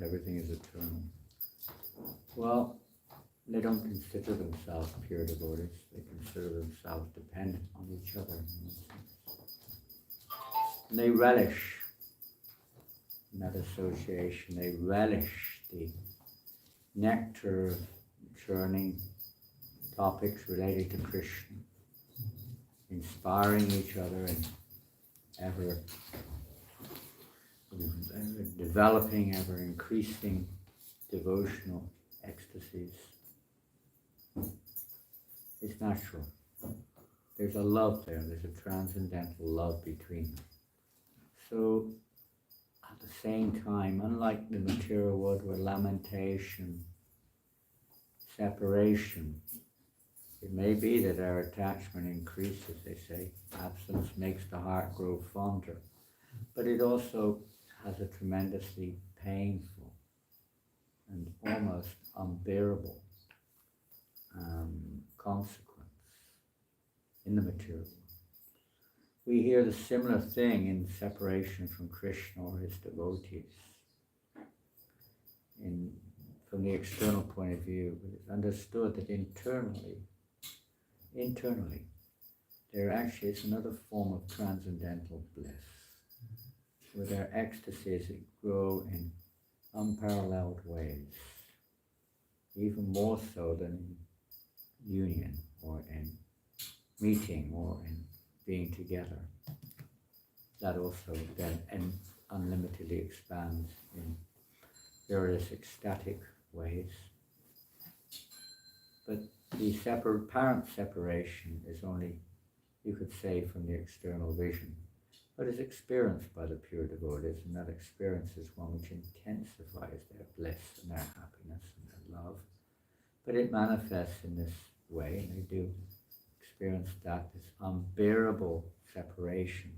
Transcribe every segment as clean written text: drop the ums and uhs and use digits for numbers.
everything is eternal. Well, they don't consider themselves pure devotees. They consider themselves dependent on each other. And they relish in that association. They relish the nectar of churning topics related to Krishna, inspiring each other and ever developing, ever increasing devotional ecstasies. It's natural. There's a love there. There's a transcendental love between them. So, at the same time, unlike the material world where lamentation, separation, it may be that our attachment increases, they say. Absence makes the heart grow fonder. But it also has a tremendously painful and almost unbearable consequence in the material world. We hear the similar thing in separation from Krishna or his devotees. From the external point of view, it's understood that internally, there actually is another form of transcendental bliss, where their ecstasies grow in unparalleled ways, even more so than in union or in meeting or in being together. That also then unlimitedly expands in various ecstatic ways. But the apparent separation is only, you could say, from the external vision, but is experienced by the pure devotees, and that experience is one which intensifies their bliss and their happiness and their love. But it manifests in this way, and they do experience that, this unbearable separation.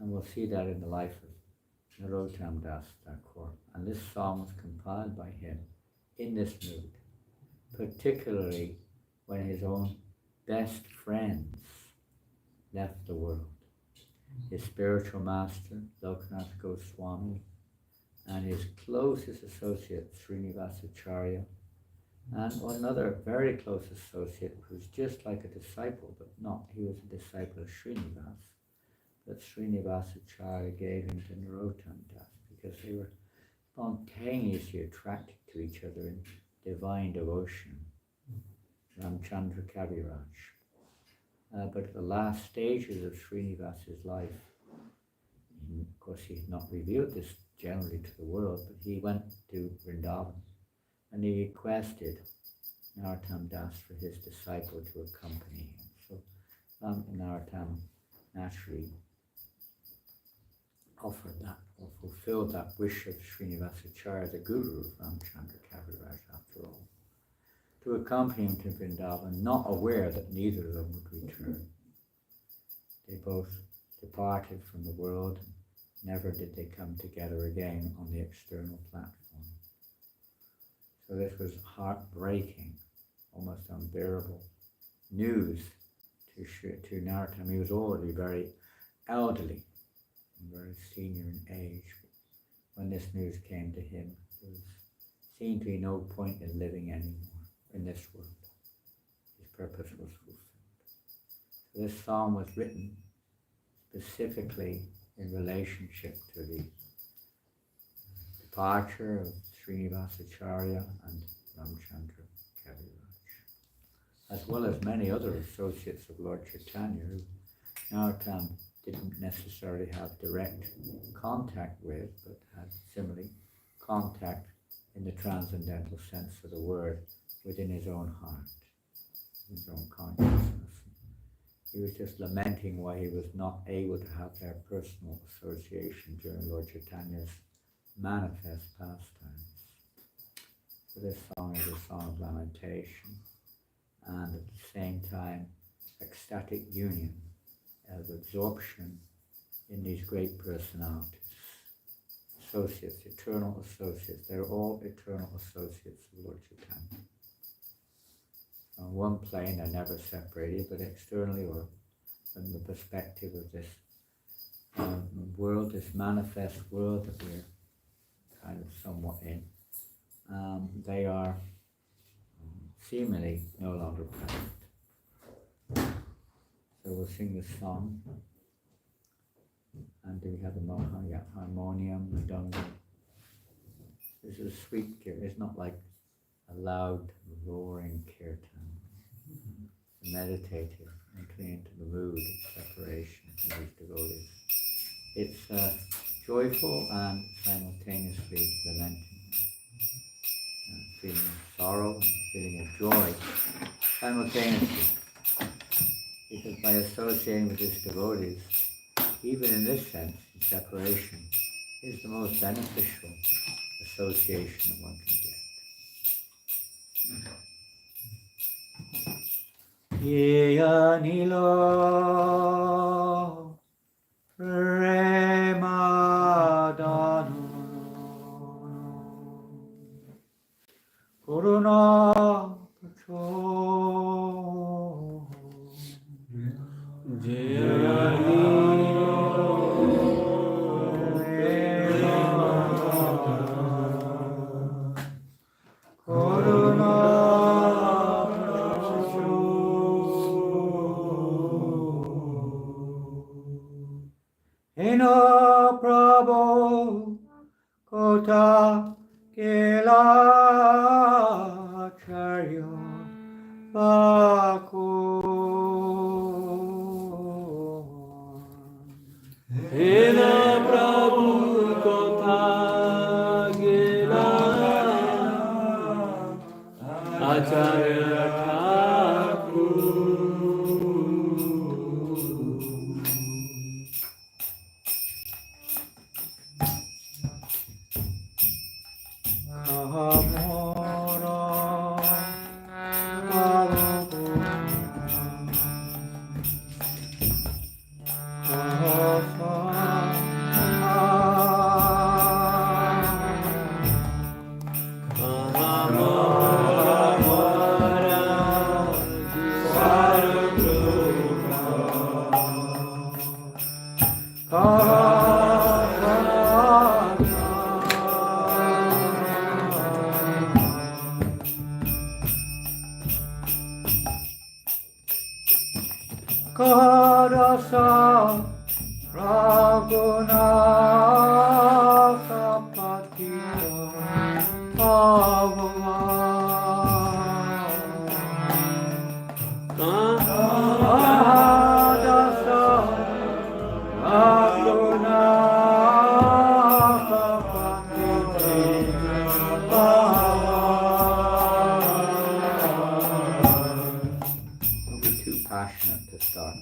And we'll see that in the life of Narottama Das Thakur. And this song was compiled by him in this mood, particularly when his own best friends left the world. His spiritual master, Janananda Goswami, and his closest associate, Srinivasacharya, and another very close associate who's just like a disciple, but not, he was a disciple of Srinivas, but Srinivasacharya gave him to Narottama Das because they were spontaneously attracted to each other in divine devotion. Ramchandra Kaviraj. But at the last stages of Srinivas's life, of course he had not revealed this generally to the world, but he went to Vrindavan and he requested Narottama Das for his disciple to accompany him. So Narottama naturally offered that, or fulfilled that wish of Srinivasacharya, the guru of Ramchandra Kaviraj after all, to accompany him to Vrindavan, not aware that neither of them would return. They both departed from the world, and never did they come together again on the external platform. So this was heartbreaking, almost unbearable news to Narottama. He was already very elderly and very senior in age. When this news came to him, there seemed to be no point in living anymore in this world. His purpose was fulfilled. So this psalm was written specifically in relationship to the departure of Srinivasacharya and Ramchandra Kaviraj, as well as many other associates of Lord Chaitanya who Narottama didn't necessarily have direct contact with, but had similarly contact in the transcendental sense of the word within his own heart, his own consciousness. He was just lamenting why he was not able to have their personal association during Lord Chaitanya's manifest pastimes. So this song is a song of lamentation, and at the same time ecstatic union of absorption in these great personalities, associates, eternal associates. They're all eternal associates of Lord Chaitanya. On one plane they're never separated, but externally, or from the perspective of this world, this manifest world that we're kind of somewhat they are seemingly no longer present. So we'll sing this song. And do we have the harmonium, mridanga? This is a sweet kirtan. It's not like a loud, roaring kirtan. It's meditative, entering into the mood of separation from these devotees. It's joyful and simultaneously lamenting. Feeling of sorrow, feeling of joy, simultaneously. Because by associating with these devotees, even in this sense, separation is the most beneficial association that one can get. Yeya nilo remadano Corona Patrol Eno Prabhu Kota Kela Charyo Thakur Ena Prabhu Kotha Gila Acharya Thakur Karasa Raghunatha Patita Karasa Raghunatha Patita Don't be too passionate to start.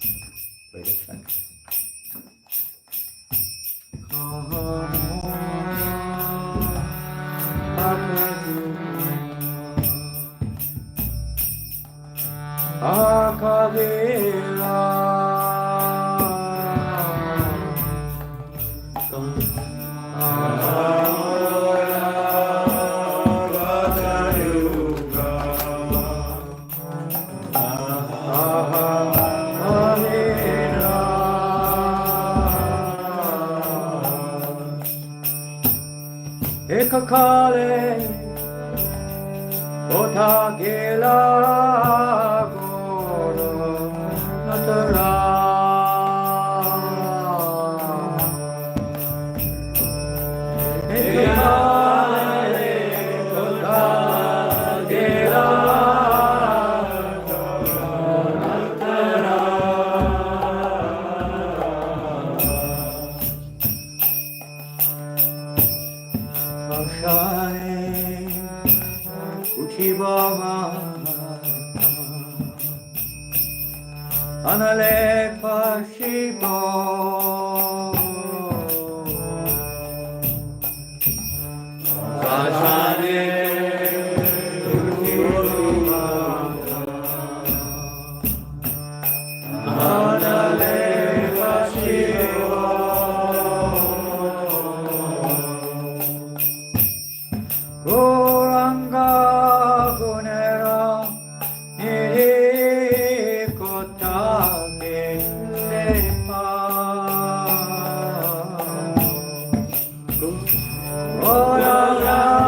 Wait a second. Akavira Ekakale Otagela Goro Natara Ekakale Otagela Natara Anale Pashibo Sashane Anale Pashibo Gauranga Gunera Gauranga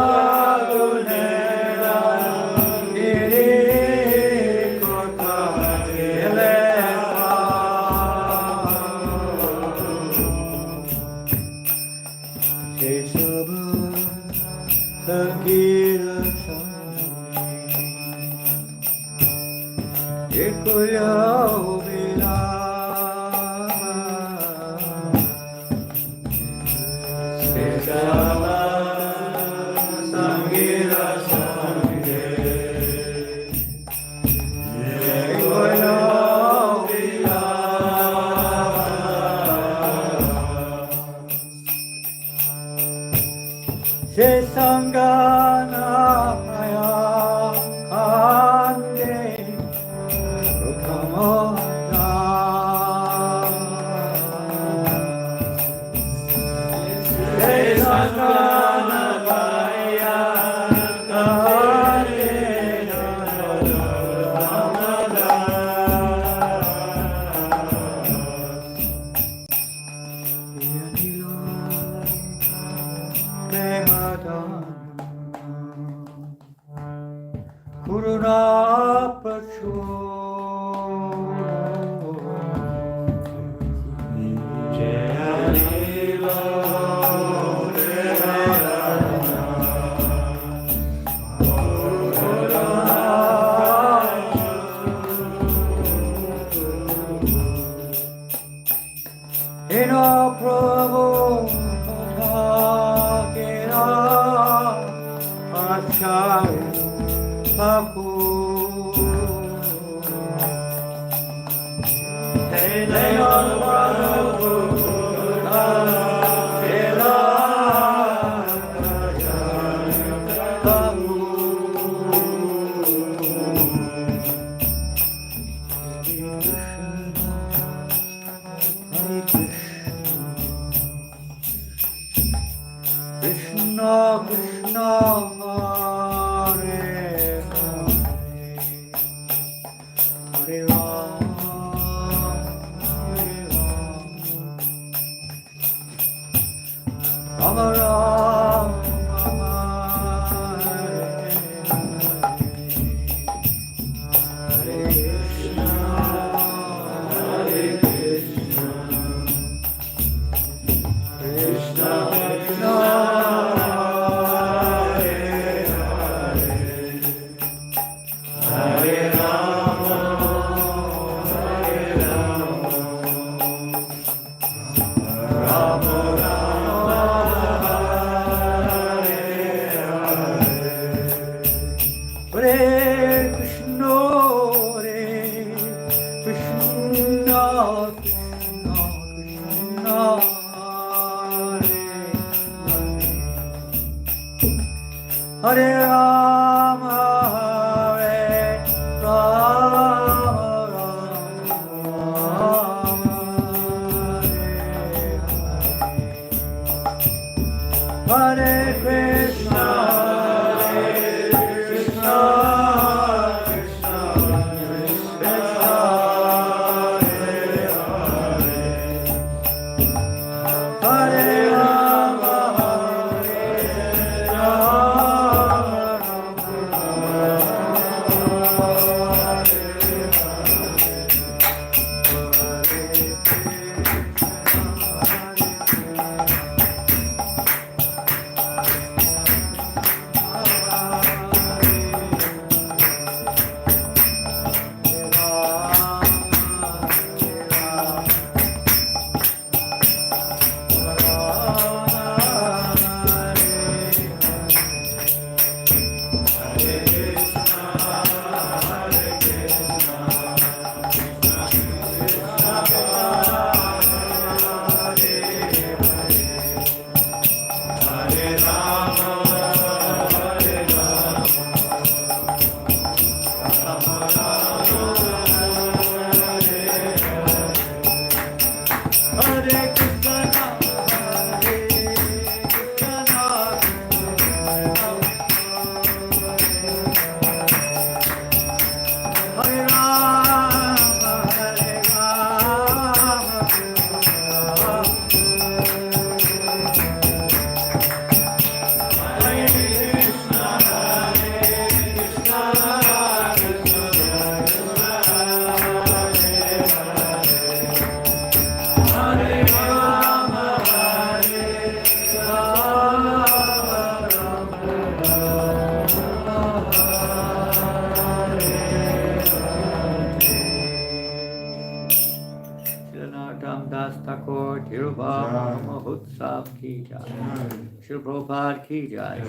Srila Prabhupada ki jai.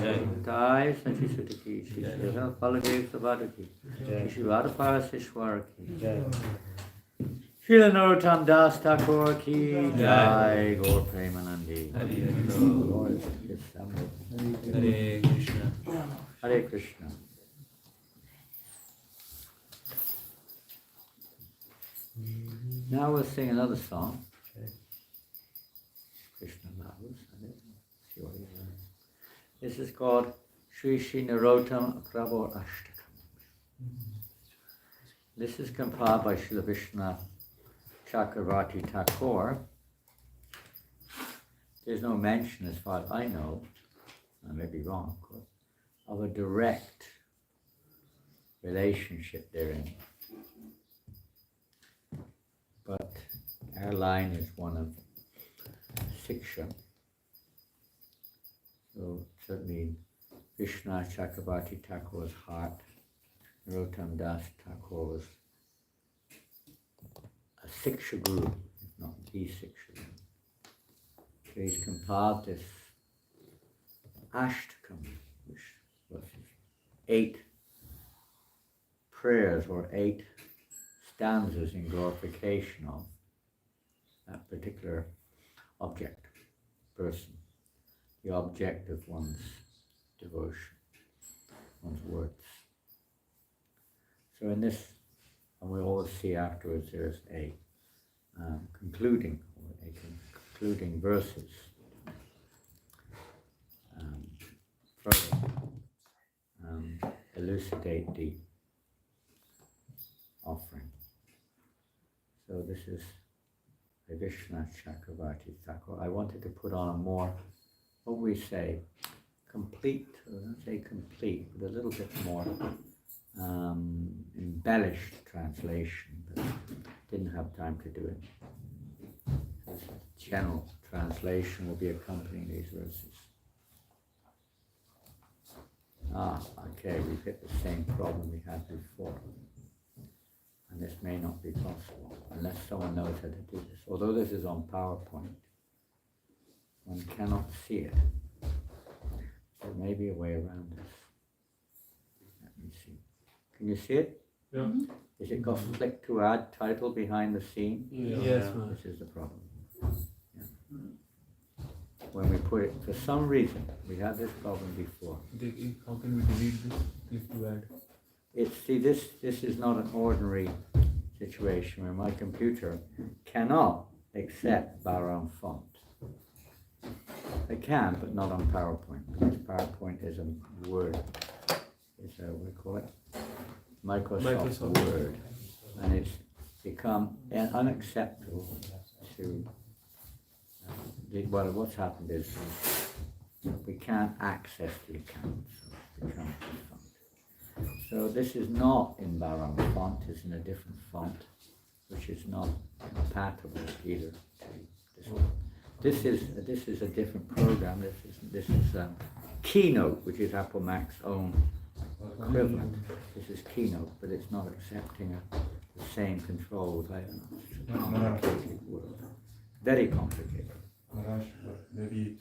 Jai Sanchi Sutta ki jai. Srila Baladev Sabada ki jai. Srila Radha Parisisvara ki jai. Srila Narottama Das Thakur ki jai. Gaur Premanandi. Hare Krishna. Hare Krishna. Now we'll sing another song. Krishna Mahaprabhu. This is called Sri Sri Narottama Prabhu Ashtakam. This is compiled by Srila Vishnu Chakravarti Thakur. There's no mention, as far as I know, I may be wrong, of course, of a direct relationship therein. But our line is one of Siksha. So certainly Vishnu Chakravarti Thakur's heart, Narottama Das Thakur was a Siksha Guru, if not the Siksha Guru. So he's compiled this Ashtakam, which was 8 prayers or 8 stanzas in glorification of that particular object, person, the object of one's devotion, one's words. So in this, and we always see afterwards, there's a concluding verses further elucidate the offering. So this is a Vishnu Chakravarti Thakur. I wanted to put on a more, what we say, complete, I don't say complete, but a little bit more embellished translation, but didn't have time to do it. So a general translation will be accompanying these verses. Okay, we've hit the same problem we had before. And this may not be possible unless someone knows how to do this. Although this is on PowerPoint, one cannot see it. There may be a way around this. Let me see. Can you see it? Yeah. Is it got click to add title behind the scene? Yes, ma'am. This is the problem. Yeah. When we put it, for some reason, we had this problem before. How can we delete this? Click to add. This is not an ordinary situation where my computer cannot accept Bhagavatam font. It can, but not on PowerPoint, because PowerPoint is a Word. It's a, what do we call it? Microsoft Word. And it's become unacceptable to, what's happened is we can't access the account, so it becomes defunct. So this is not in Bhagavatam font, it's in a different font, which is not compatible either to this one. This is a different program. This is Keynote, which is Apple Mac's own equivalent. This is Keynote, but it's not accepting the same controls. I don't know. It's a complicated world. Very complicated. Maybe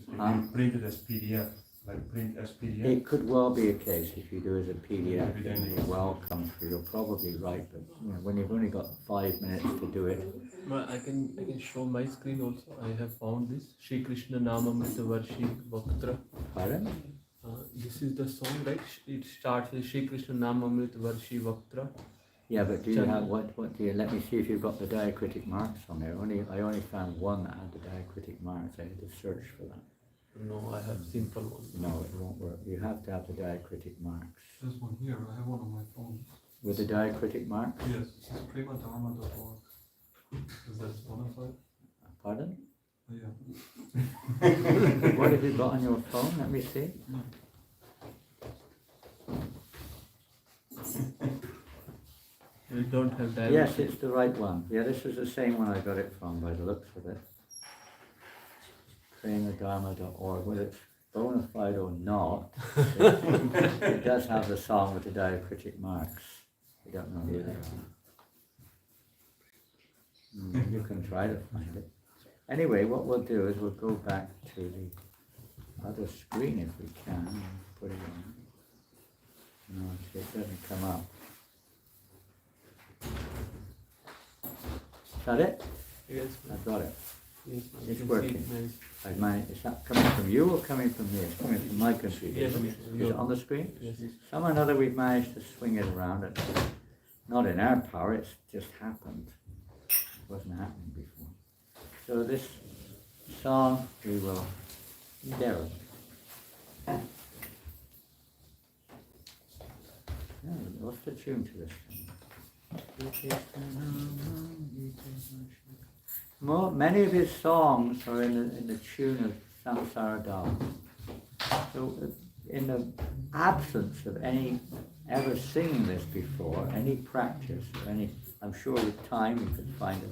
print it as PDF. Like print as PDF? It could well be a case if you do as a PDF, then you're welcome through. You're probably right, but when you've only got 5 minutes to do it. I can show my screen also. I have found this Shri Krishna Namamrita Varshi Vaktra. Pardon? This is the song, right? It starts with Shri Krishna Namamrita Varshi Vaktra. Yeah, but do you have what do you? Let me see if you've got the diacritic marks on there. I only found one that had the diacritic marks. I had to search for that. No, I have simple one. No, it won't work. You have to have the diacritic marks. There's one here. I have one on my phone. With the diacritic marks? Yes, it says premadharma.org. Is that one of them? Pardon? Oh, yeah. What have you got on your phone? Let me see. You don't have diacritic. Yes, it's the right one. Yeah, this is the same one I got it from by the looks of it. Premadharma.org. Whether it's bona fide or not, it does have the song with the diacritic marks. I don't know the other one. You can try to find it. Anyway, what we'll do is we'll go back to other screen if we can. Put it on. No, it doesn't come up. Is that it? Yes. I've got it. Yes. It's working. Is that coming from you or coming from me? It's coming from my computer. Yes. Is it on the screen? Yes. Somehow or another we've managed to swing it around. It's not in our power, it's just happened. It wasn't happening before. So this song we will endeavor. What's the tune to this thing? Many of his songs are in the tune of Samsara Das. So in the absence of any ever singing this before, any practice, or any, I'm sure with time you can find a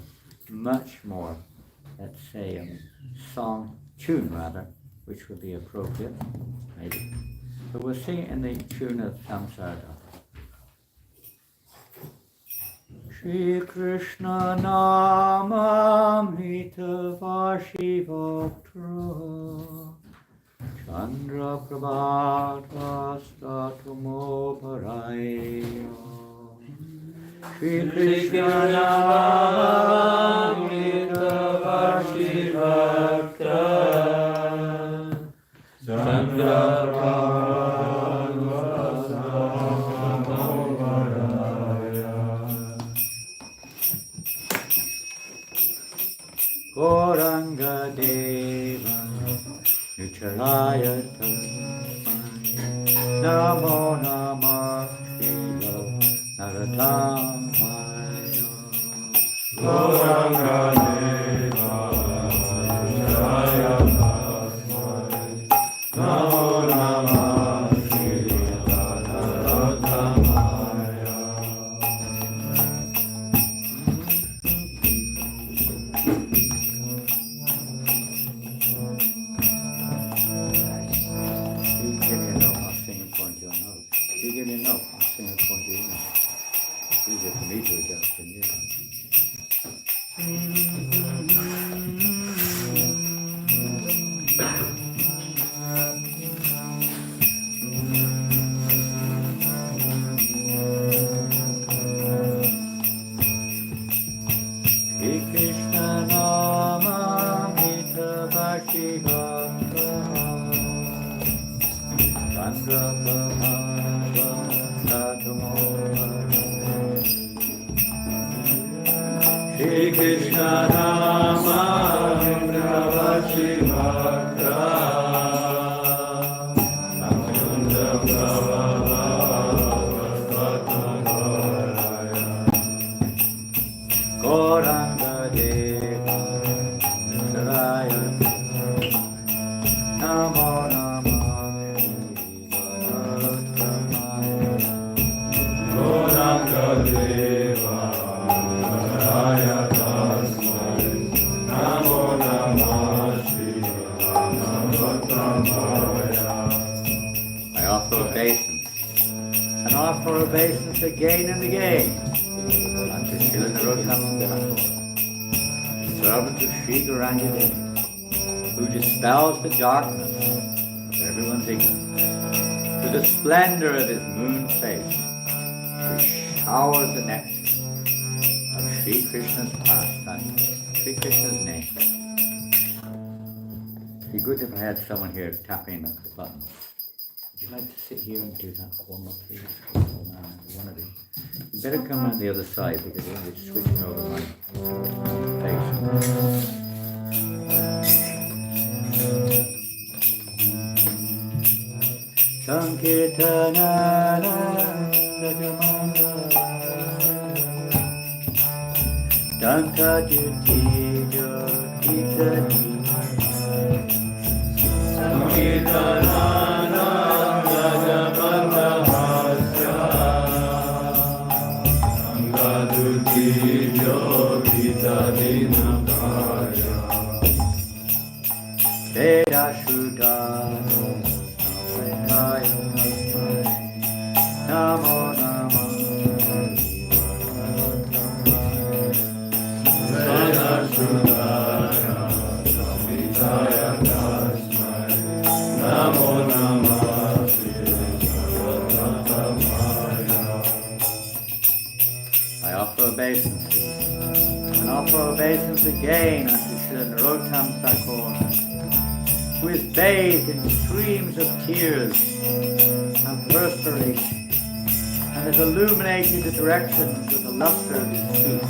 much more, let's say, song tune rather, which would be appropriate, maybe. But we'll sing it in the tune of Samsara Das. Shri Krishna Nama Mita Vashivatra Chandra Prabhata Statumo Paraya Shri Krishna Nama Mita Vashivatra Chandra Gauranga Deva Nuchalaya Namo Namah Srila Narottama Gauranga Deva Nuchalaya Namo Namah Srila Narottama. Easier for me to adjust than you. Shri Krishna Nama Mita Vashivatra Chandra Prabhava Statumo Shri Krishna Nama Mita Vashivatra Chandra Prabhava Statumo Gauranga Deva Nuchalaya Namo Namah Gauranga Deva Nuchalaya Namo Namah I offer obeisance, and offer obeisance again and again unto Srila Narottama, servant of Sri Gauranga Deva, who dispels the darkness of everyone's ignorance, to the splendor of his moon face, who showers the nectar of Sri Krishna's pastime, Sri Krishna's name. It'd be good if I had someone here tapping the buttons. Would you like to sit here and do that for me, please? One of you. You better come on the other side because we're going to be switching over my face. Sankirtan Danta Juti Joti Sankirtanana Rajamana Hasya Sangaduti Jogita Dinakaya Veda Shuddha Namo Namah Veda Shuddha I offer obeisances, and offer obeisance again unto Srila Narottama Thakur, who is bathed in streams of tears and perspiration, and has illuminated the directions with the luster of his feet,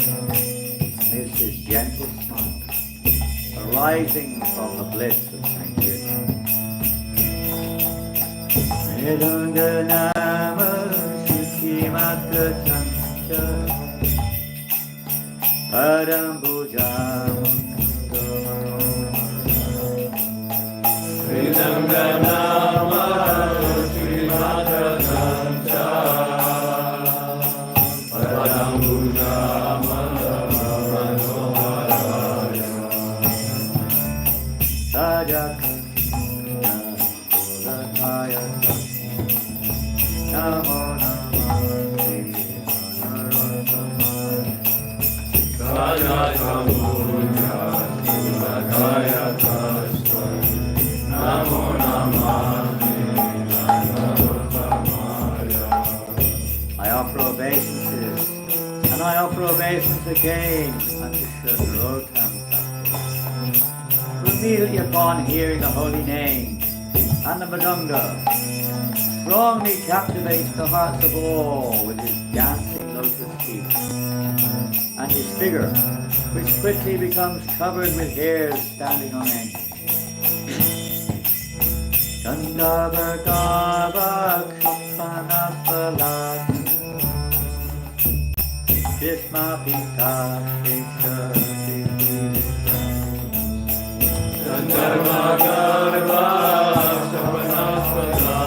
amidst his gentle smile, arising from the bliss of Sankirtan. Vedanga nama shuti matra chancha padam bhujam Vedanga nama shuti matra chancha padam bhujam Sajaka Namo I offer obeisances, and I offer obeisance again unto Srila Narottama, who immediately upon hearing the holy name and the Madunga strongly captivates the hearts of all with his dancing lotus feet, and his figure, which quickly becomes covered with hairs standing on end. Gandhava Gava Kshapana Palat Bhisma Pita Shekha Gandhava Gava Kshapana Palat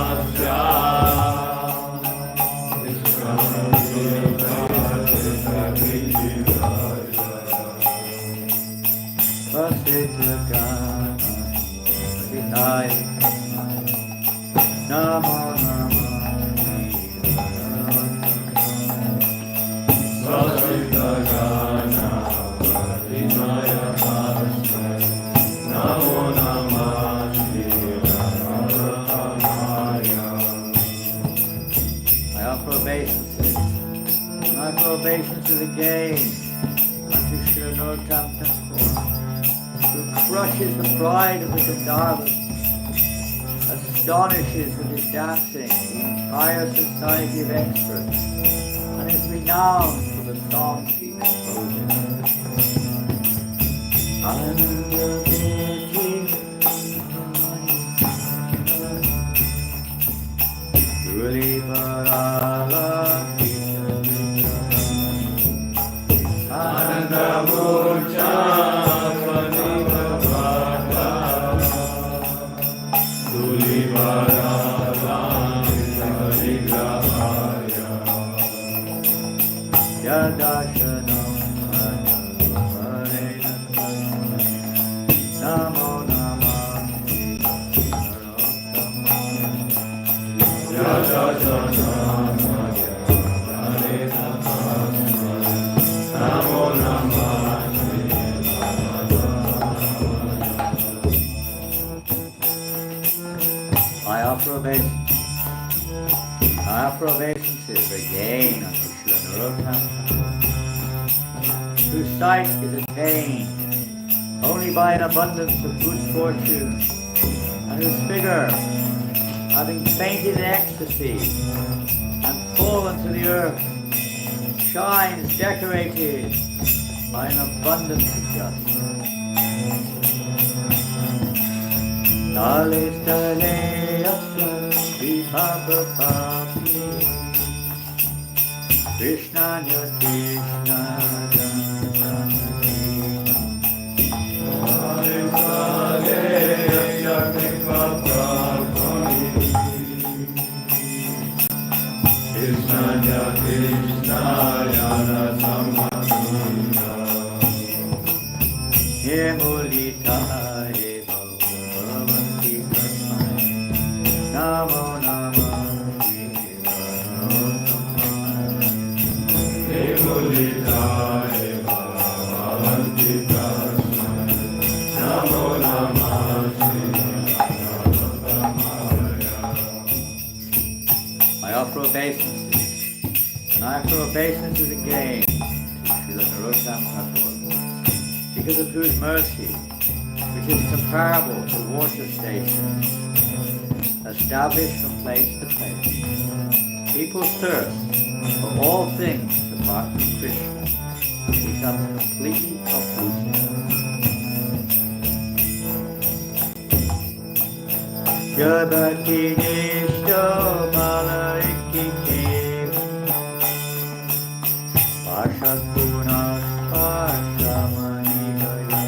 Namo I offer obeisances, and I offer obeisances again unto Srila Narottama Thakur, who crushes the pride of the Gandharvas, astonishes with his dancing the entire society of experts, and is renowned for the songs he composes. I offer obeisances again unto Srila Narottama, whose sight is attained only by an abundance of good fortune, and whose figure, having fainted in ecstasy and fallen to the earth, shines decorated by an abundance of justice. Dale stale asla vibhava papi Krishna nya Krishna Dale stale asla vibhava papi Krishna nya Krishna yana sammadina Emulita Namo Namo offer obeisances, and I offer obeisances again to Srila Narottama Thakur, because of whose mercy, which is comparable to water stations established from place to place, people's thirst for all things apart from Krishna becomes completely uprooted. Jabati nishto malaikike Pashakunas pashamani gaya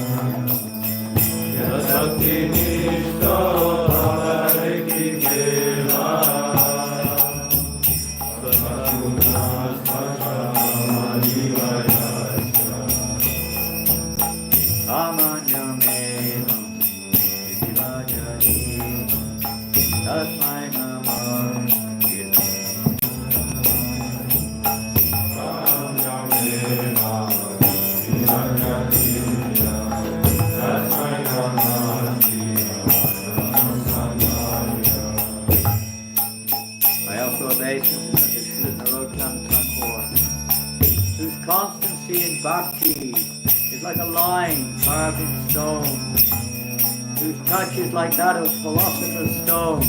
Jabati nishto malaikike Pashakunas pashamani gaya Amanyamena Vidivajari Tasmai Namah Kirtan. I offer obeisances unto Srila Narottama Thakur, whose constancy in bhakti is like a line carved in stone, whose touch is like that of philosopher's stone,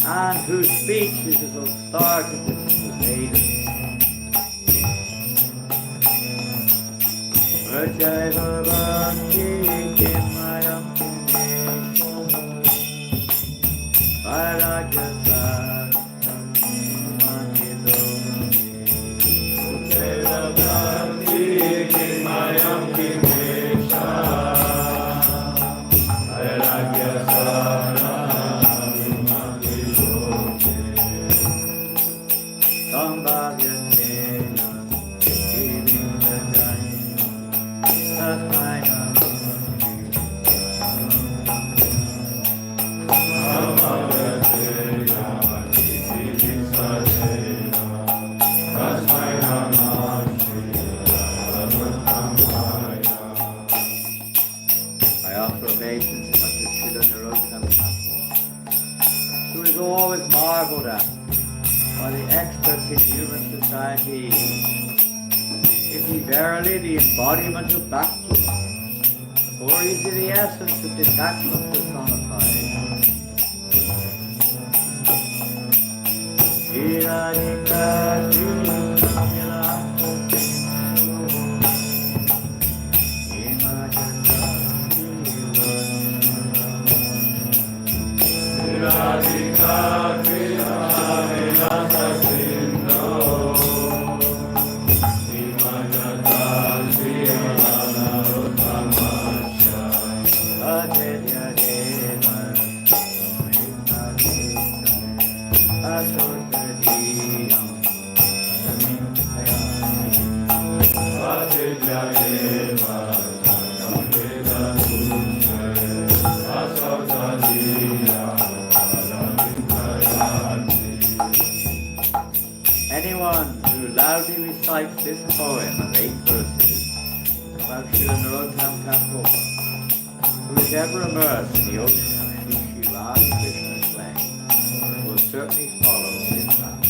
and whose speech is as authoritative as the Vedic. Vrajaiva bhakti kimayam kinesham vairagya satam manidoni Vrajaiva bhakti kimayam kinesham vairagya satam Sambhavyatena Divindajaya Tasmai Namah Sambhavyatena Divindajaya Tasmai Namah I offer obeisances unto Srila Narottama Thakur, who is always marveled at by the experts in human society. Is he verily the embodiment of bhakti, or is he the essence of detachment personified? Anyone who loudly recites this poem of 8 verses about Srila Narottama Thakur, who is ever immersed in the ocean of Shri Radha Krishna's flame, will certainly follow this path.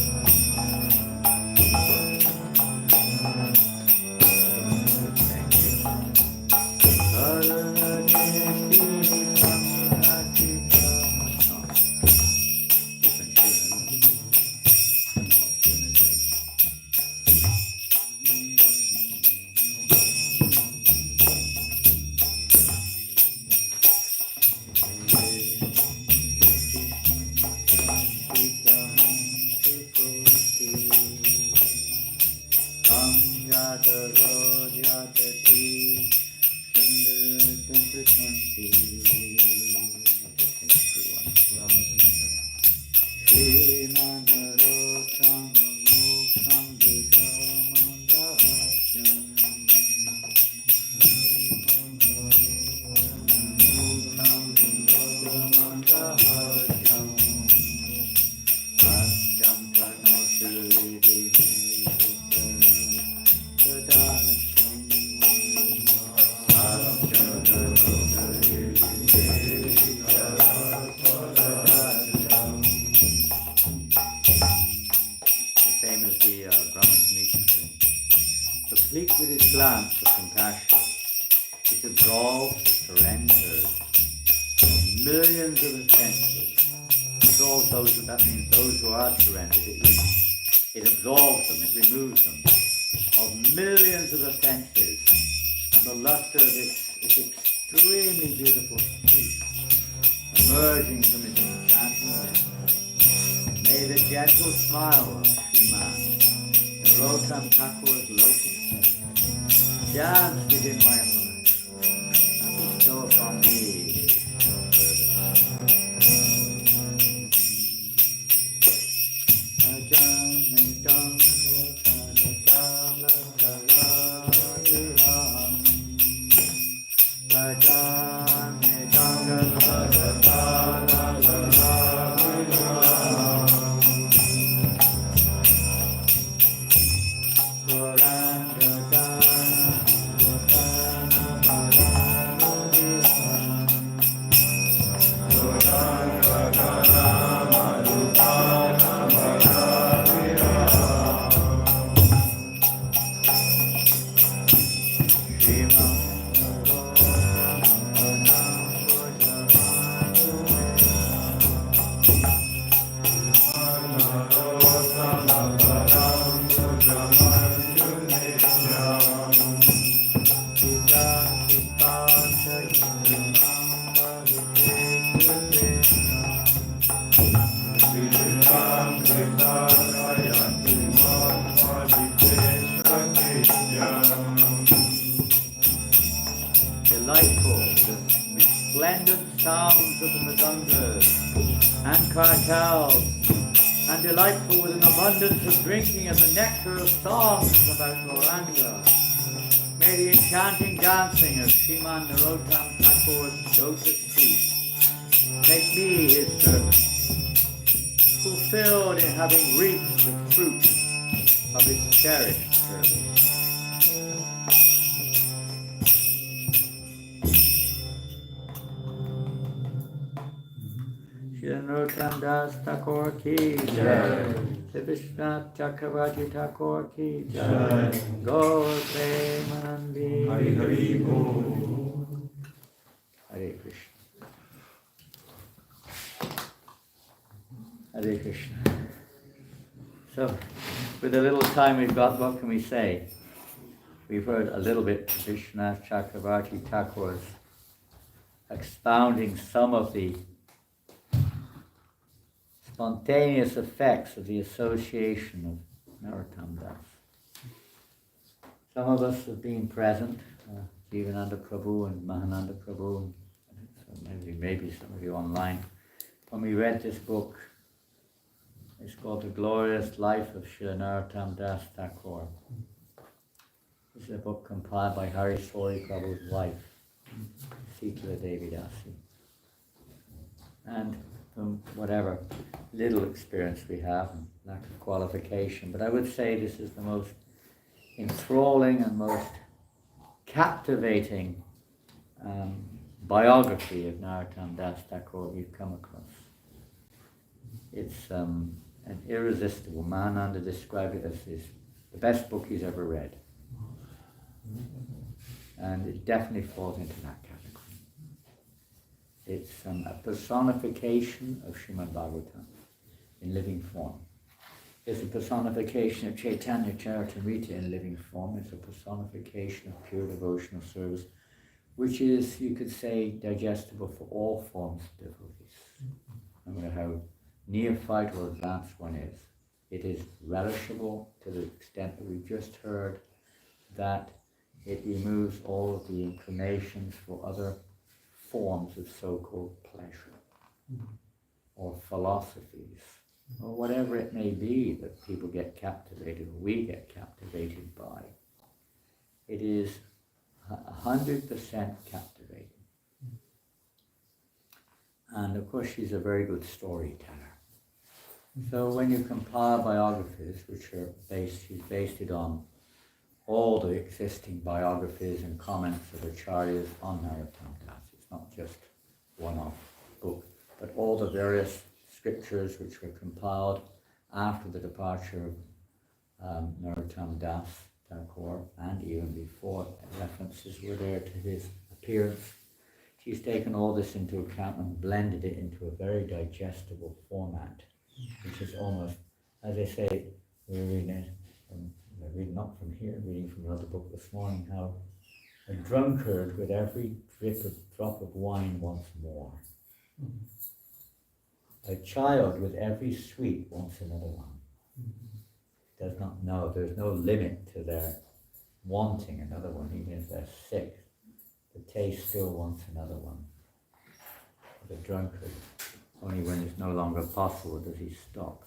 glance of compassion. It absolves the surrender of millions of offenses. Absolves those, that means those who are surrendered. It absolves them, it removes them of millions of offenses. And the luster of this extremely beautiful peace emerging from its enchanting lips. May the gentle smile of Sriman Narottama Thakur's lotus face dance within my heart and bestow upon me his service. Delightful, the resplendent sounds of the mridangos and kartals, and delightful with an abundance of drinking of the nectar of songs about Gauranga. May the enchanting dancing of Sriman Narottama Thakur's lotus feet make me his servant, fulfilled in having reaped the fruit of his cherished service. Janananda Das Thakur ki jai. Vishnath Chakravarti Thakur ki jai. Gaur Premanandi. Hari Bo. Hare Krishna. Hare Krishna. So, with the little time we've got, what can we say? We've heard a little bit of Vishnath Chakravarti Thakur's expounding some of the spontaneous effects of the association of Narottama Das. Some of us have been present, Jivananda Prabhu and Mahananda Prabhu, so maybe some of you online, when we read this book. It's called The Glorious Life of Srila Narottama Das Thakur. This is a book compiled by Hari Prabhu's wife, Sitala Devi Dasi. And from whatever little experience we have and lack of qualification, but I would say this is the most enthralling and most captivating biography of Narottama Das Thakur we've come across. It's an irresistible. Mahananda described it as the best book he's ever read. And it definitely falls into that category. It's a personification of Srimad Bhagavatam in living form. It's a personification of Chaitanya Charitamrita in living form. It's a personification of pure devotional service, which is, you could say, digestible for all forms of devotees. No matter how neophyte or advanced one is, it is relishable to the extent that we've just heard, that it removes all of the inclinations for other forms of so-called pleasure or philosophies or whatever it may be that people get captivated or we get captivated by. It is 100% captivating. And of course she's a very good storyteller. So when you compile biographies, which are she's based it on all the existing biographies and comments of acharyas on Narottama Das. It's not just one-off book, but all the various scriptures which were compiled after the departure of Narottama Das Thakur, and even before, references were there to his appearance. She's taken all this into account and blended it into a very digestible format, which is almost, as I say, we're reading it, not from here, reading from another book this morning, how a drunkard with every drop of wine wants more. A child with every sweet wants another one. Does not know, there's no limit to their wanting another one, even if they're sick. The taste still wants another one. The drunkard, only when it's no longer possible does he stop.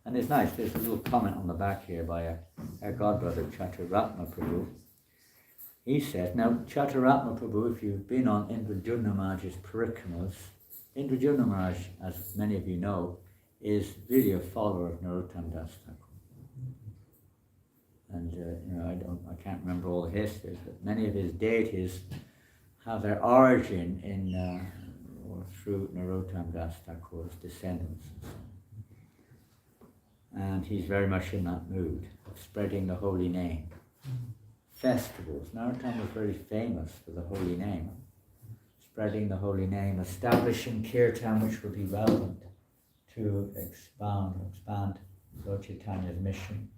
And it's nice, there's a little comment on the back here by our godbrother Chaturratma Prabhu. He says, now Chaturratma Prabhu, if you've been on Indradyumna Maharaj's parikramas, Indradyumna Maharaj, as many of you know, is really a follower of Narottama Das Thakur. And I can't remember all the histories, but many of his deities have their origin in or through Narottama Das Thakur's descendants. And he's very much in that mood of spreading the holy name. Festivals. Narottama was very famous for the holy name. Spreading the holy name, establishing kirtan, which would be relevant to expand Lord Chaitanya's mission,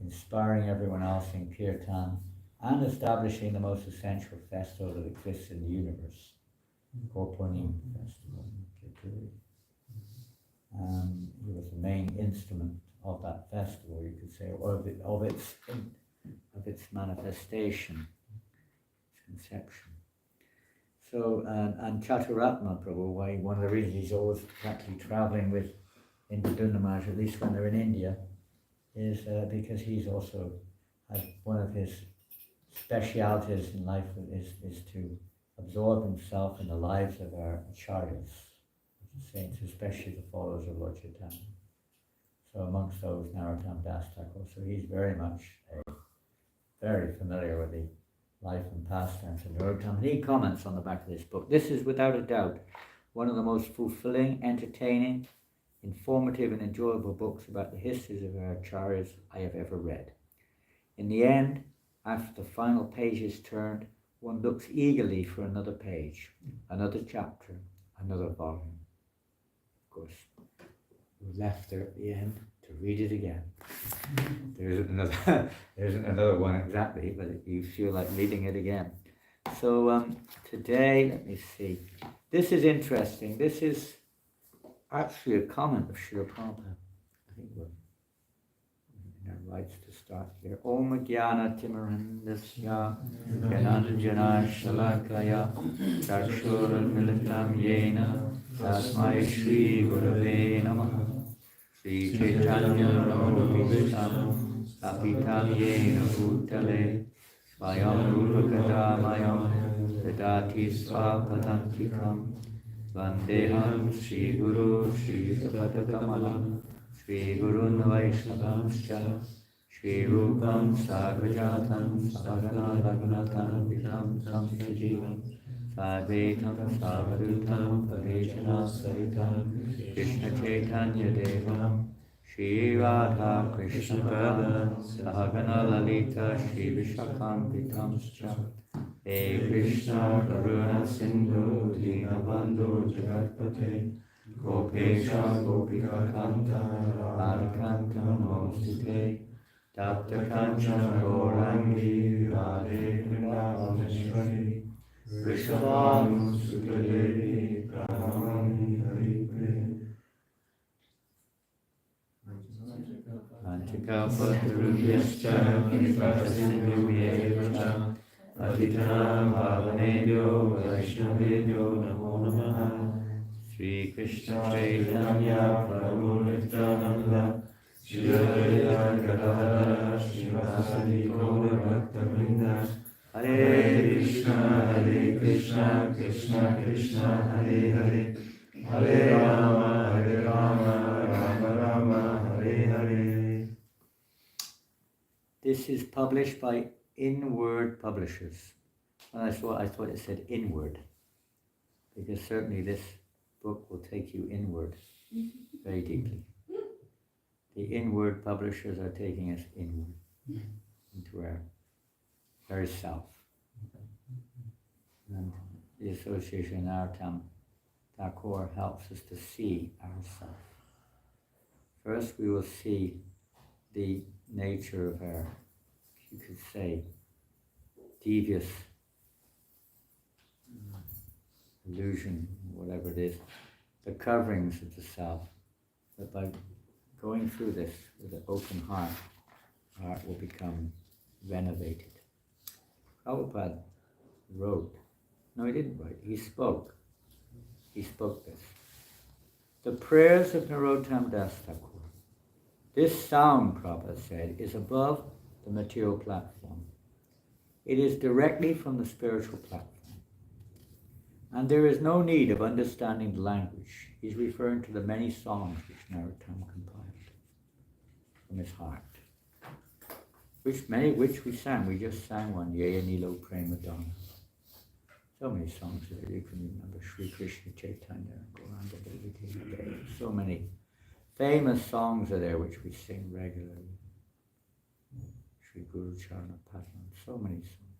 inspiring everyone else in kirtan, and establishing the most essential festival that exists in the universe, Gopurnim festival. He was the main instrument of that festival, you could say, or of its manifestation, its conception. So, and Chaturratma Prabhu, one of the reasons he's always practically traveling with Indradyumna Maharaj, at least when they're in India, is because he's also has one of his specialities in life is to absorb himself in the lives of our acharyas, the saints, especially the followers of Lord Chaitanya. So amongst those, Narottama Das Thakur. So he's very familiar with the life and pastimes of Narottama. And he comments on the back of this book. This is without a doubt one of the most fulfilling, entertaining, informative and enjoyable books about the histories of our acharyas I have ever read. In the end, after the final page is turned, one looks eagerly for another page, another chapter, another volume. Of course, we're left there at the end to read it again. There isn't another one exactly, but you feel like reading it again. So today, let me see. This is interesting. This is actually a comment of Srila Prabhupada. I think we're in our rights to start here. Om Jnana Timarandasya Janananda Shalakaya Chakshur Militam Yena Tasmai Shri Gurave Namaha Sri Chaitanya Narottama Apitam Yena Bhutale Svayam Rupakadamayam Vedati Svapadantikam Vandeham Shri Guru Shri Sapatakamalam Shri Gurun Vaishnavanscha Shri Rupam Sarvajatam Sarvana Raghunatam Vitam Samsajivam Sadvetam Savadutam Parejana Saritam Krishna Chaitanya Devam Shri Radha Krishna Sahagana Lalita Shri Vishakam Vitamscha Hare Krishna Karuna Sindhu Dinabandhu Jagatpate Gopesha Gopika Kanta Radhakanta Namostute Tapta Kanchana Gaurangi Radhe Vrindavameshwari Vrishabhanu Sutadevi Pranamami Haripre Antikapatarubyascha Kripasindhubhyeva Patitanam Bhavanebhyo Vaishnavebhyo Namo Namaha Sri Krishna Chaitanya Prabhu Nityananda Shri Advaita Gadadhara Srivasadi Gaura Bhakta-vrinda Hare Krishna, Krishna Krishna, Hare Hare Hare Rama, Rama Rama, Hare Hare. This is published by Inward Publishers. And I thought it said inward, because certainly this book will take you inward very deeply. The Inward Publishers are taking us inward. into our very self. And the association Narottama Thakur helps us to see ourself. First we will see the nature of our, you could say, devious illusion, whatever it is, the coverings of the self, that by going through this with an open heart, our heart will become renovated. Prabhupada wrote, no he didn't write, he spoke this. The prayers of Narottama Das Thakur. This sound, Prabhupada said, is above the material platform. It is directly from the spiritual platform. And there is no need of understanding the language. He's referring to the many songs which Narottama compiled from his heart. Which we sang. We just sang one, Yaya Nilo Prema Dana. So many songs there you can remember. Sri Krishna, Chaitanya, Gauranga, so many famous songs are there which we sing regularly. Sri Guru Charana Padman, so many songs.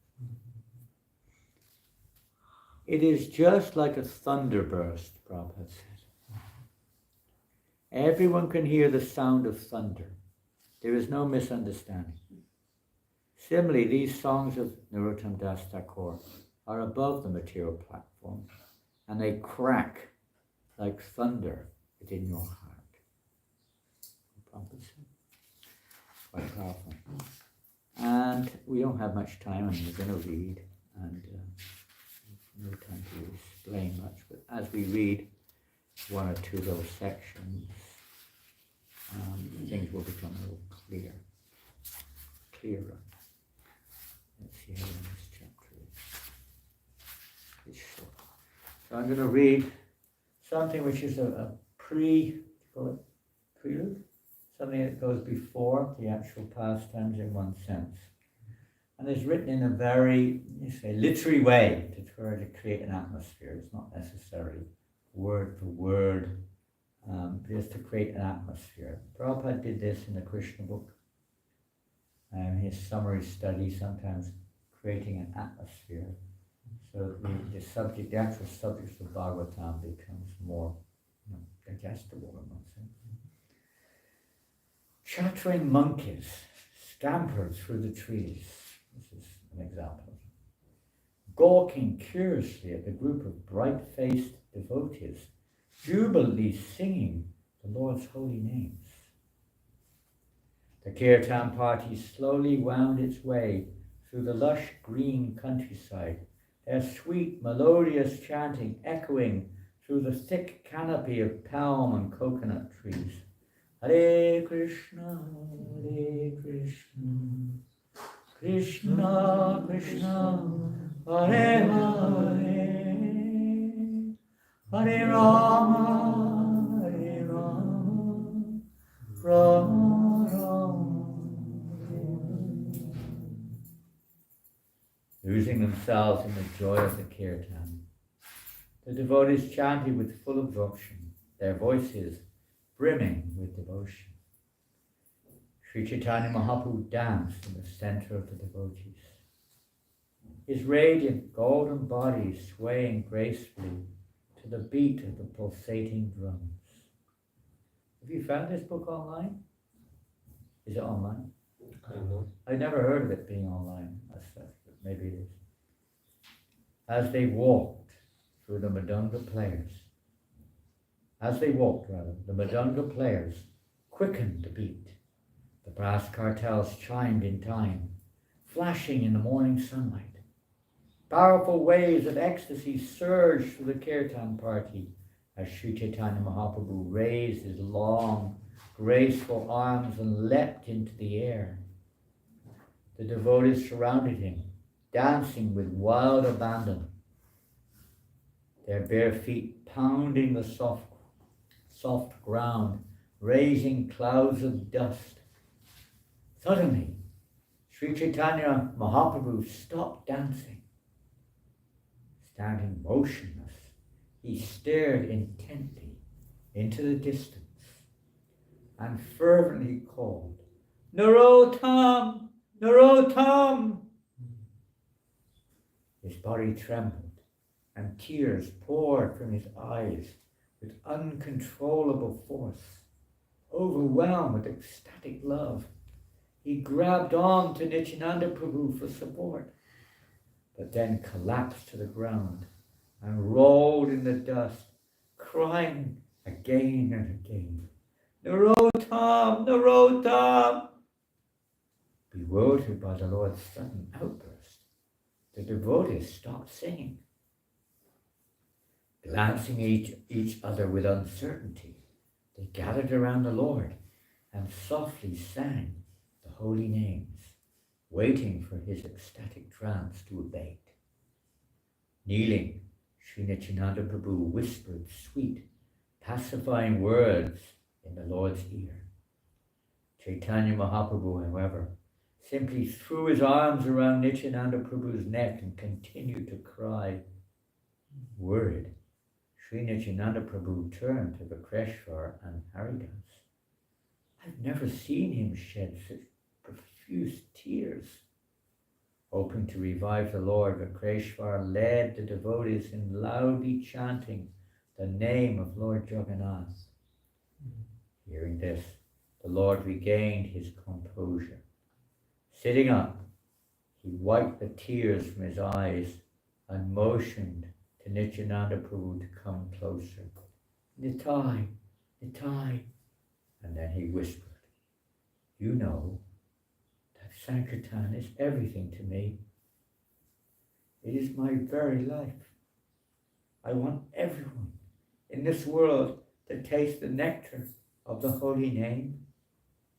It is just like a thunderburst, Prabhupada said. Everyone can hear the sound of thunder. There is no misunderstanding. Similarly, these songs of Narottama Das Thakur are above the material platform, and they crack like thunder within your heart. Prabhupada said. Quite powerful. And we don't have much time, and we're going to read, and no time to explain much, but as we read one or two of those sections, things will become a little clearer. Let's see how long this chapter is. It's short. So I'm going to read something which is a prelude, something that goes before the actual pastimes in one sense. And it's written in a very, literary way to try to create an atmosphere. It's not necessarily word for word, just to create an atmosphere. Prabhupada did this in the Krishna book, and his summary study, sometimes creating an atmosphere. So the actual subject of bhagavatam becomes more digestible in one sense. Chattering monkeys scampered through the trees. This is an example. Gawking curiously at the group of bright-faced devotees, jubilantly singing the Lord's holy names. The Kirtan party slowly wound its way through the lush green countryside, their sweet melodious chanting echoing through the thick canopy of palm and coconut trees. Hare Krishna, Krishna Krishna, Hare Hare, Hare Rama, Hare Rama, Rama Rama. Losing themselves in the joy of the Kirtan, the devotees chanted with full absorption, their voices brimming with devotion. Sri Chaitanya Mahaprabhu danced in the center of the devotees, his radiant golden body swaying gracefully to the beat of the pulsating drums. Have you found this book online? Is it online? I don't know. I never heard of it being online as such, but maybe it is. As they walked through the Madanga players, the Madanga players quickened the beat. The brass cartels chimed in time, flashing in the morning sunlight. Powerful waves of ecstasy surged through the Kirtan party as Sri Chaitanya Mahaprabhu raised his long, graceful arms and leapt into the air. The devotees surrounded him, dancing with wild abandon, their bare feet pounding the soft ground, raising clouds of dust. Suddenly, Sri Chaitanya Mahaprabhu stopped dancing. Standing motionless, he stared intently into the distance and fervently called, Narottama, Narottam! His body trembled, and tears poured from his eyes with uncontrollable force. Overwhelmed with ecstatic love, he grabbed on to Nityananda Prabhu for support, but then collapsed to the ground and rolled in the dust, crying again and again, Narottam! Narottam! Bewildered by the Lord's sudden outburst, the devotees stopped singing. Glancing at each other with uncertainty, they gathered around the Lord and softly sang the holy names, waiting for his ecstatic trance to abate. Kneeling, Sri Nityananda Prabhu whispered sweet, pacifying words in the Lord's ear. Chaitanya Mahaprabhu, however, simply threw his arms around Nityananda Prabhu's neck and continued to cry. Worried, Sri Nityananda Prabhu turned to Vakreshwar and Haridas. I've never seen him shed such profuse tears. Hoping to revive the Lord, Vakreshwar led the devotees in loudly chanting the name of Lord Jagannath. Hearing this, the Lord regained his composure. Sitting up, he wiped the tears from his eyes and motioned to Nityananda Prabhu to come closer. Nitai, Nitai. And then he whispered, you know that Sankirtan is everything to me. It is my very life. I want everyone in this world to taste the nectar of the holy name.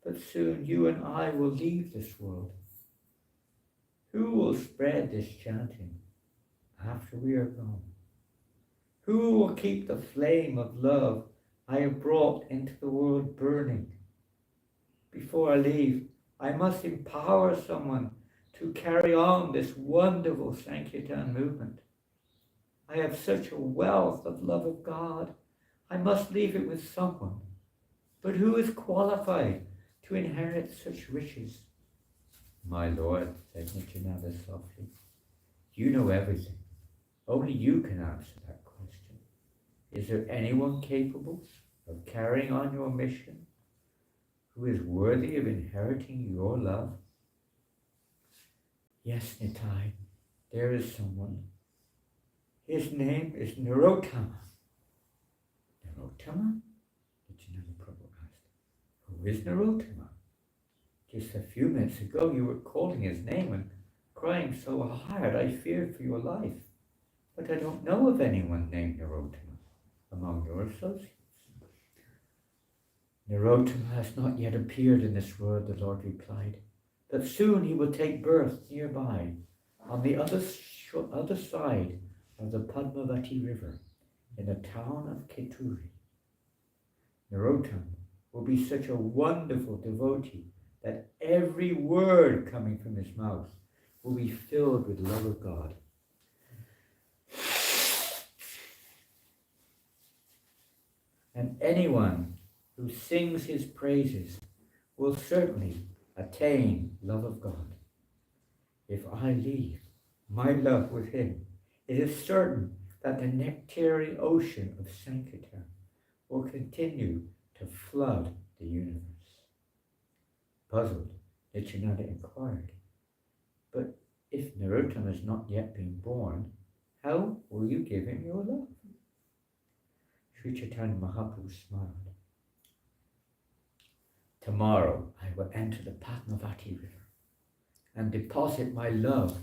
But soon you and I will leave this world. Who will spread this chanting after we are gone? Who will keep the flame of love I have brought into the world burning? Before I leave, I must empower someone to carry on this wonderful Sankirtan movement. I have such a wealth of love of God. I must leave it with someone. But who is qualified to inherit such riches? My Lord, said Nityananda softly, you know everything. Only you can answer that question. Is there anyone capable of carrying on your mission who is worthy of inheriting your love? Yes, Nitai, there is someone. His name is Narottama. Narottama? Nityananda Prabhu asked. Who is Narottama? Just a few minutes ago you were calling his name and crying so hard I feared for your life. But I don't know of anyone named Narottama among your associates. Narottama has not yet appeared in this world, the Lord replied, but soon he will take birth nearby, on the other side of the Padmavati river, in the town of Keturi. Narottama will be such a wonderful devotee that every word coming from his mouth will be filled with love of God. And anyone who sings his praises will certainly attain love of God. If I leave my love with him, it is certain that the nectary ocean of Sankirtan will continue to flood the universe. Puzzled, Nityananda inquired, but if Narottama has not yet been born, how will you give him your love? Sri Chaitanya Mahaprabhu smiled. Tomorrow I will enter the Padmavati river and deposit my love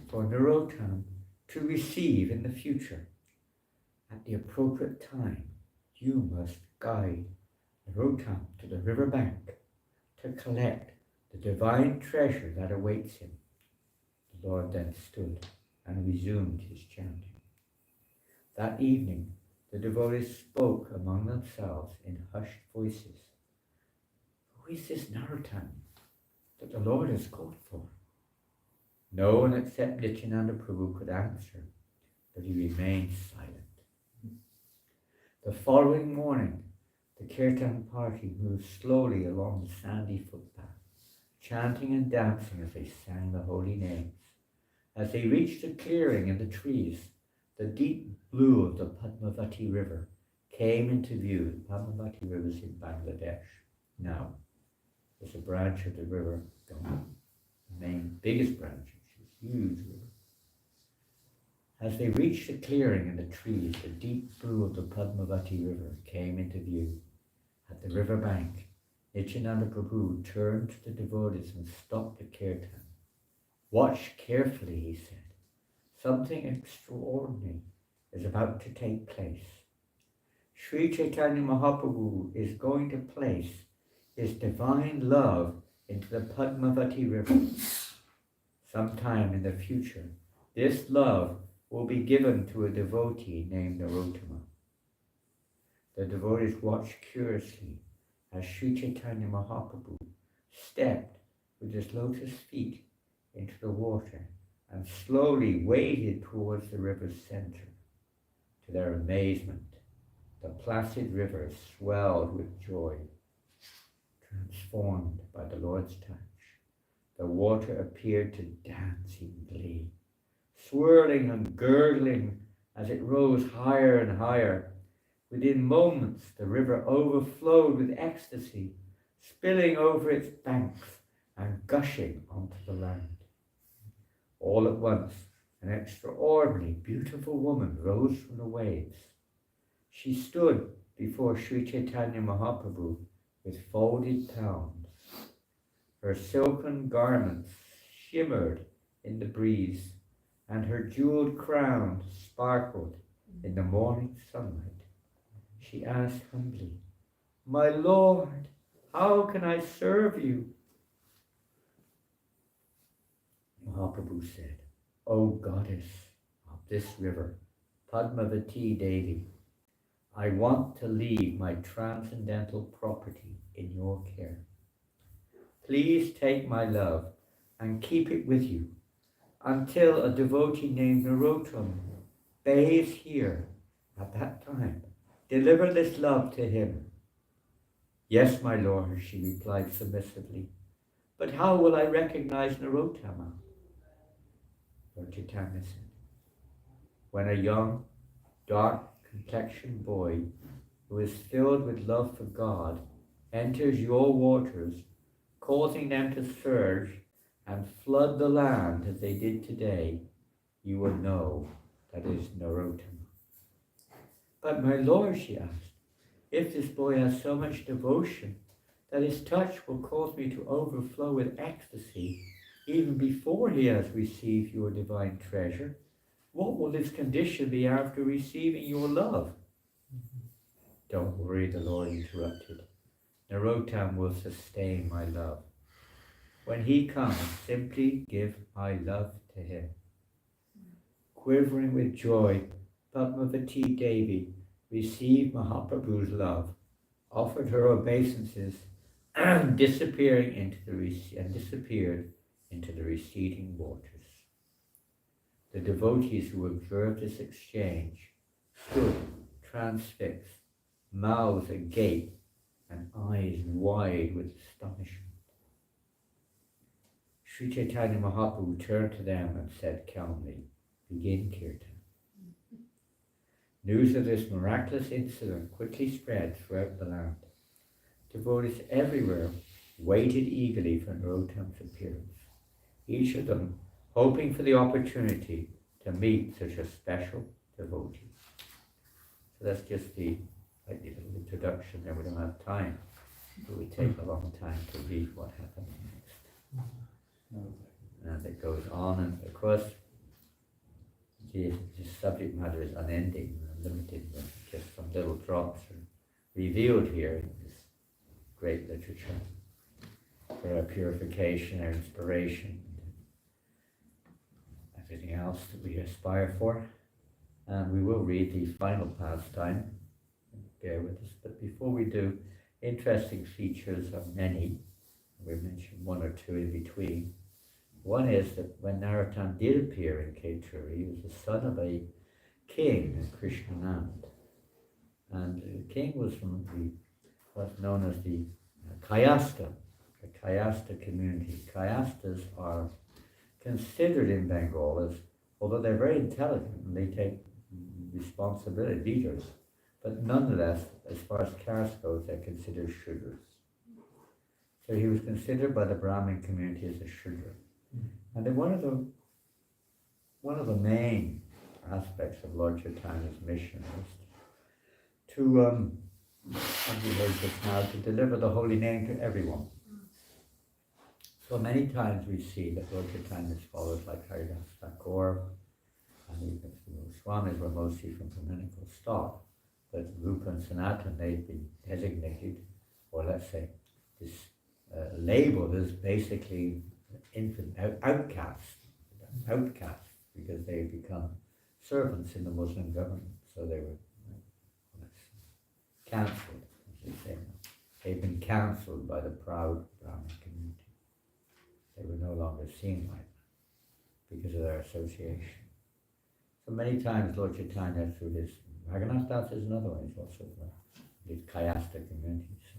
for Narottama to receive in the future. At the appropriate time, you must guide Narottama to the river bank to collect the divine treasure that awaits him. The Lord then stood and resumed his chanting. That evening, the devotees spoke among themselves in hushed voices. Who is this Narottama that the Lord has called for? No one except Nityananda Prabhu could answer, but he remained silent. The following morning, the Kirtan party moved slowly along the sandy footpath, chanting and dancing as they sang the holy names. As they reached a clearing in the trees, the deep blue of the Padmavati River came into view. The Padmavati River is in Bangladesh now. There's a branch of the river, the main biggest branch, which is a huge river. As they reached the clearing in the trees, the deep blue of the Padmavati River came into view. At the river bank, Nityananda Prabhu turned to the devotees and stopped the kirtan. "Watch carefully," he said. "Something extraordinary is about to take place. Sri Chaitanya Mahaprabhu is going to place his divine love into the Padmavati River. Sometime in the future, this love will be given to a devotee named Narottama." The devotees watched curiously as Sri Chaitanya Mahaprabhu stepped with his lotus feet into the water and slowly waded towards the river's center. To their amazement, the placid river swelled with joy. Transformed by the Lord's touch, the water appeared to dance in glee, swirling and gurgling as it rose higher and higher. Within moments, the river overflowed with ecstasy, spilling over its banks and gushing onto the land. All at once, an extraordinarily beautiful woman rose from the waves. She stood before Sri Chaitanya Mahaprabhu with folded palms. Her silken garments shimmered in the breeze, and her jeweled crown sparkled in the morning sunlight. She asked humbly, "My Lord, how can I serve you?" Mahaprabhu said, "O goddess of this river, Padmavati Devi, I want to leave my transcendental property in your care. Please take my love and keep it with you until a devotee named Narottama bathes here. At that time, deliver this love to him." "Yes, my lord," she replied submissively. "But how will I recognize Narottama?" Lord Chaitanya said, "When a young, dark-complexioned boy who is filled with love for God enters your waters, causing them to surge and flood the land as they did today, you will know that is Narottama." "But my lord," she asked, "if this boy has so much devotion that his touch will cause me to overflow with ecstasy even before he has received your divine treasure, what will his condition be after receiving your love?" "Don't worry," the Lord interrupted. "Narottama will sustain my love. When he comes, simply give my love to him." Quivering with joy, Padmavati Devi received Mahaprabhu's love, offered her obeisances, and disappeared into the receding waters. The devotees who observed this exchange stood transfixed, mouths agape, and eyes wide with astonishment. Sri Chaitanya Mahaprabhu turned to them and said calmly, "Begin Kirtan." News of this miraculous incident quickly spread throughout the land. Devotees everywhere waited eagerly for Narottama's appearance, each of them hoping for the opportunity to meet such a special devotee. So that's just the little introduction there. We don't have time. It would take a long time to read what happens next. And it goes on, and of course, the subject matter is unending and unlimited, but just some little drops are revealed here in this great literature for our purification, our inspiration, and everything else that we aspire for. And we will read the final pastime. Bear with us. But before we do, interesting features are many. We mentioned one or two in between. One is that when Narottama did appear in Keturi, he was the son of a king, Krishnanand. And the king was from what's known as the Kayastha the Kayasta community. Kayastas are considered in Bengal as, although they're very intelligent and they take responsibility, leaders, but nonetheless, as far as caste goes, they're considered Shudras. So he was considered by the Brahmin community as a Shudra. And then one of the main aspects of Lord Chaitanya's mission is to, as we heard just now, to deliver the holy name to everyone. So many times we see that Lord Chaitanya's followers like Haridas Thakur and even the Goswamis were mostly from Brahminical stock, but Rupa and Sanatan, they've been designated, or let's say, labeled as basically outcasts, because they become servants in the Muslim government. So they were cancelled, as they say now. They've been cancelled by the proud Brahmin community. They were no longer seen like that because of their association. So many times Lord Chaitanya, through this, Raghunath Das is another one, he's also the Kayasta community. So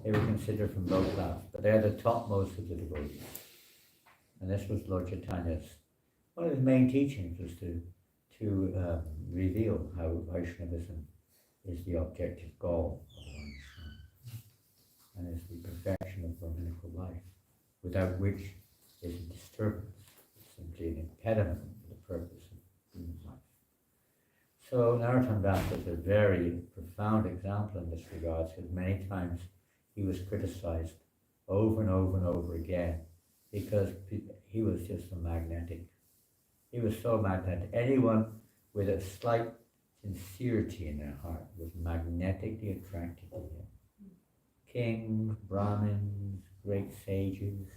they were considered from low class, but they're the topmost of the devotees. And this was Lord Chaitanya's, one of his main teachings was to reveal how Vaishnavism is the objective goal of Vaishnavism and is the perfection of Brahminical life, without which is a disturbance, it's simply an impediment to the purpose of human life. So Narottama Das is a very profound example in this regard, because many times he was criticized over and over and over again because he was just he was so magnetic. Anyone with a slight sincerity in their heart was magnetically attracted to him. Kings, Brahmins, great sages,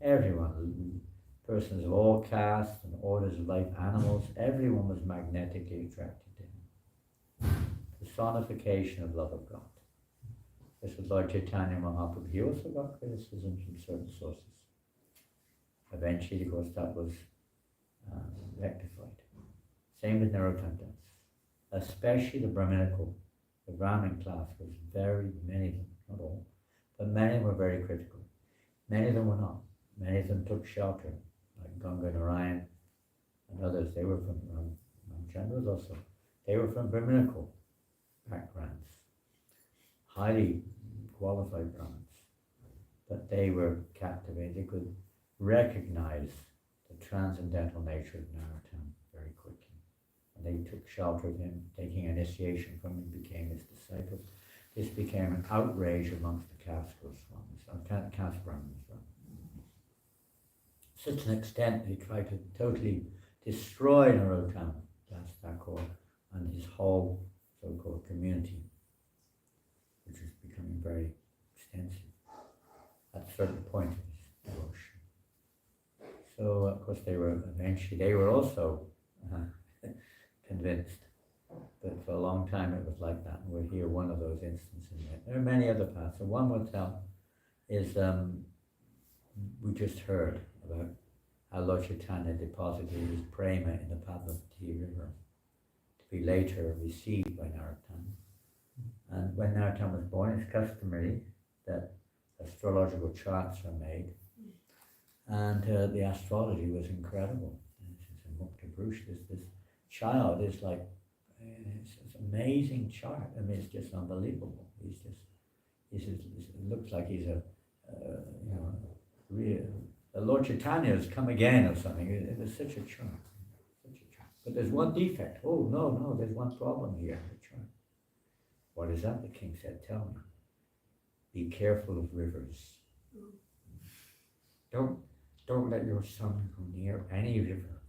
everyone, persons of all castes and orders of life, animals, everyone was magnetically attracted to him. Personification of love of God. This was Lord Chaitanya Mahaprabhu. He also got criticism from certain sources. Eventually, of course, that was rectified. Same with Narottama Das. Especially the Brahminical, the Brahmin class was many of them, not all, but many were very critical. Many of them were not. Many of them took shelter, like Ganga Narayan and others. They were from Ramchandras also. They were from Brahminical backgrounds, highly qualified Brahmins, but they were captivated. They could recognize the transcendental nature of Narottama very quickly. And they took shelter of him, taking initiation from him, became his disciples. This became an outrage amongst the caste Goswamis, caste Brahmins. Such an extent they tried to totally destroy Narottama Das Thakur and his whole so-called community, which was becoming very extensive at a certain point of his devotion. So, of course, they were also convinced, but for a long time it was like that, and we'll hear one of those instances. There are many other paths, and one we'll tell is, we just heard about how Lord Chaitanya deposited his prema in the Padmavati river to be later received by Narottama. And when Narottama was born, it's customary that astrological charts are made, and the astrology was incredible. It's a Mukta Purush. This child is like, it's an amazing chart. I mean, it's just unbelievable. It looks like he's the Lord Chaitanya has come again or something. It was such a chart. But there's one defect. Oh, no, there's one problem here in the chart. What is that? The king said, tell me. Be careful of rivers. Don't let your son go near any river.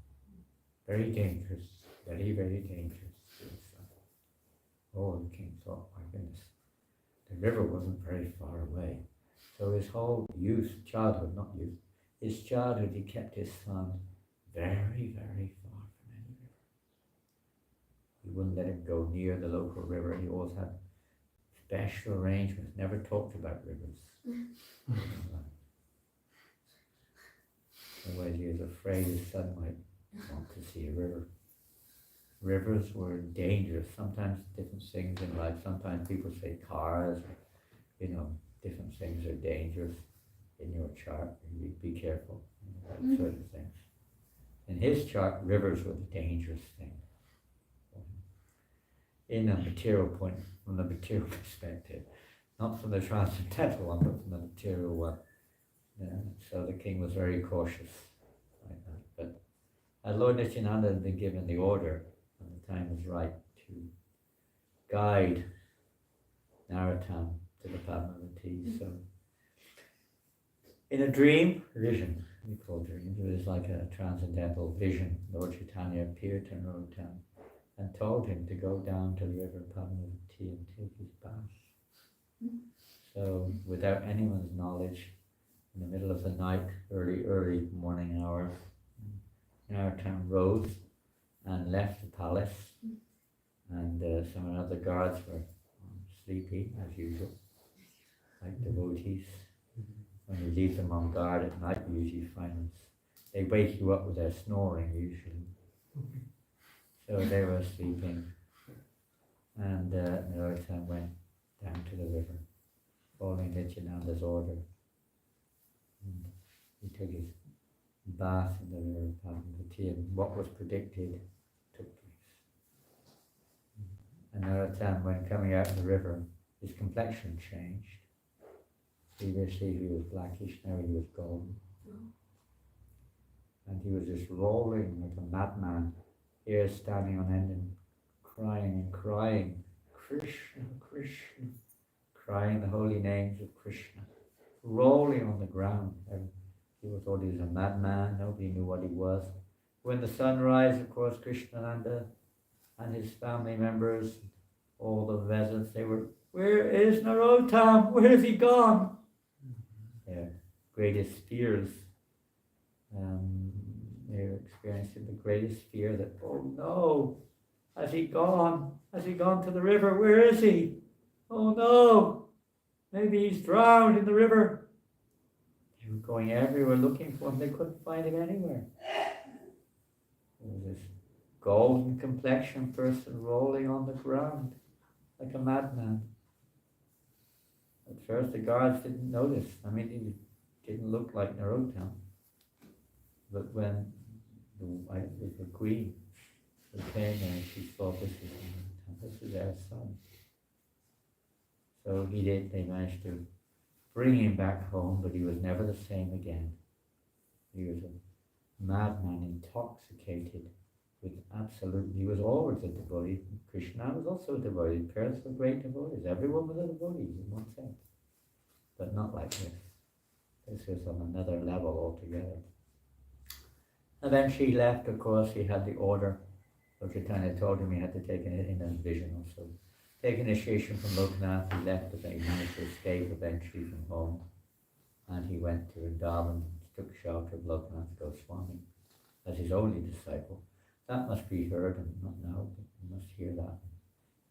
Very dangerous. Very, very dangerous. Oh, the king thought, my goodness. The river wasn't very far away. So his whole childhood, he kept his son very, very far from any river. He wouldn't let him go near the local river. He always had special arrangements, never talked about rivers. Otherwise he was afraid his son might want to see a river. Rivers were dangerous. Sometimes different things in life, sometimes people say cars, different things are dangerous. in your chart. Be careful about certain things. In his chart, rivers were the dangerous thing. In a material point, from the material perspective, not from the transcendental one, but from the material one. Yeah, so the king was very cautious like that. But Lord Nityananda had been given the order, when the time was right, to guide Narottama to the Padmavati. So, in a dream, vision, we call dreams, it was like a transcendental vision. Lord Chaitanya appeared to Narottama and told him to go down to the river Padmavati and take his bath. So, without anyone's knowledge, in the middle of the night, early morning hour, Narottama rose and left the palace, and some other guards were sleeping as usual, like devotees. When you leave them on guard at night, you usually find them, they wake you up with their snoring usually. So they were sleeping, and Narottama went down to the river, following Nityananda's order. And he took his bath in the river Padmavati, and what was predicted took place. And Narottama, when coming out of the river, his complexion changed. Previously he was blackish, now he was golden. And he was just rolling like a madman, ears standing on end and crying, Krishna, Krishna, crying the holy names of Krishna, rolling on the ground. People thought he was a madman, nobody knew what he was. When the sun rised, of course, Krishnananda and his family members, all the Vesas, they were, where is Narottama? Where has he gone? Their greatest fears. They were experiencing the greatest fear that, oh no, has he gone? Has he gone to the river? Where is he? Oh no, maybe he's drowned in the river. They were going everywhere looking for him. They couldn't find him anywhere. There was this golden complexion person rolling on the ground like a madman. At first the guards didn't notice. I mean, he didn't look like Narottama. But when the queen came and she saw this is our son. So they managed to bring him back home, but he was never the same again. He was a madman, intoxicated with he was always a devotee. Krishna was also a devotee. Parents were great devotees. Everyone was a devotee in one sense. But not like this. This was on another level altogether. And then she left, of course, he had the order. So Chaitanya told him he had to take in a vision also. Take initiation from Lokanath. He left, but he managed to escape eventually from home. And he went to Vrindavan, took shelter of Lokanath Goswami as his only disciple. That must be heard, and not now, but you must hear that.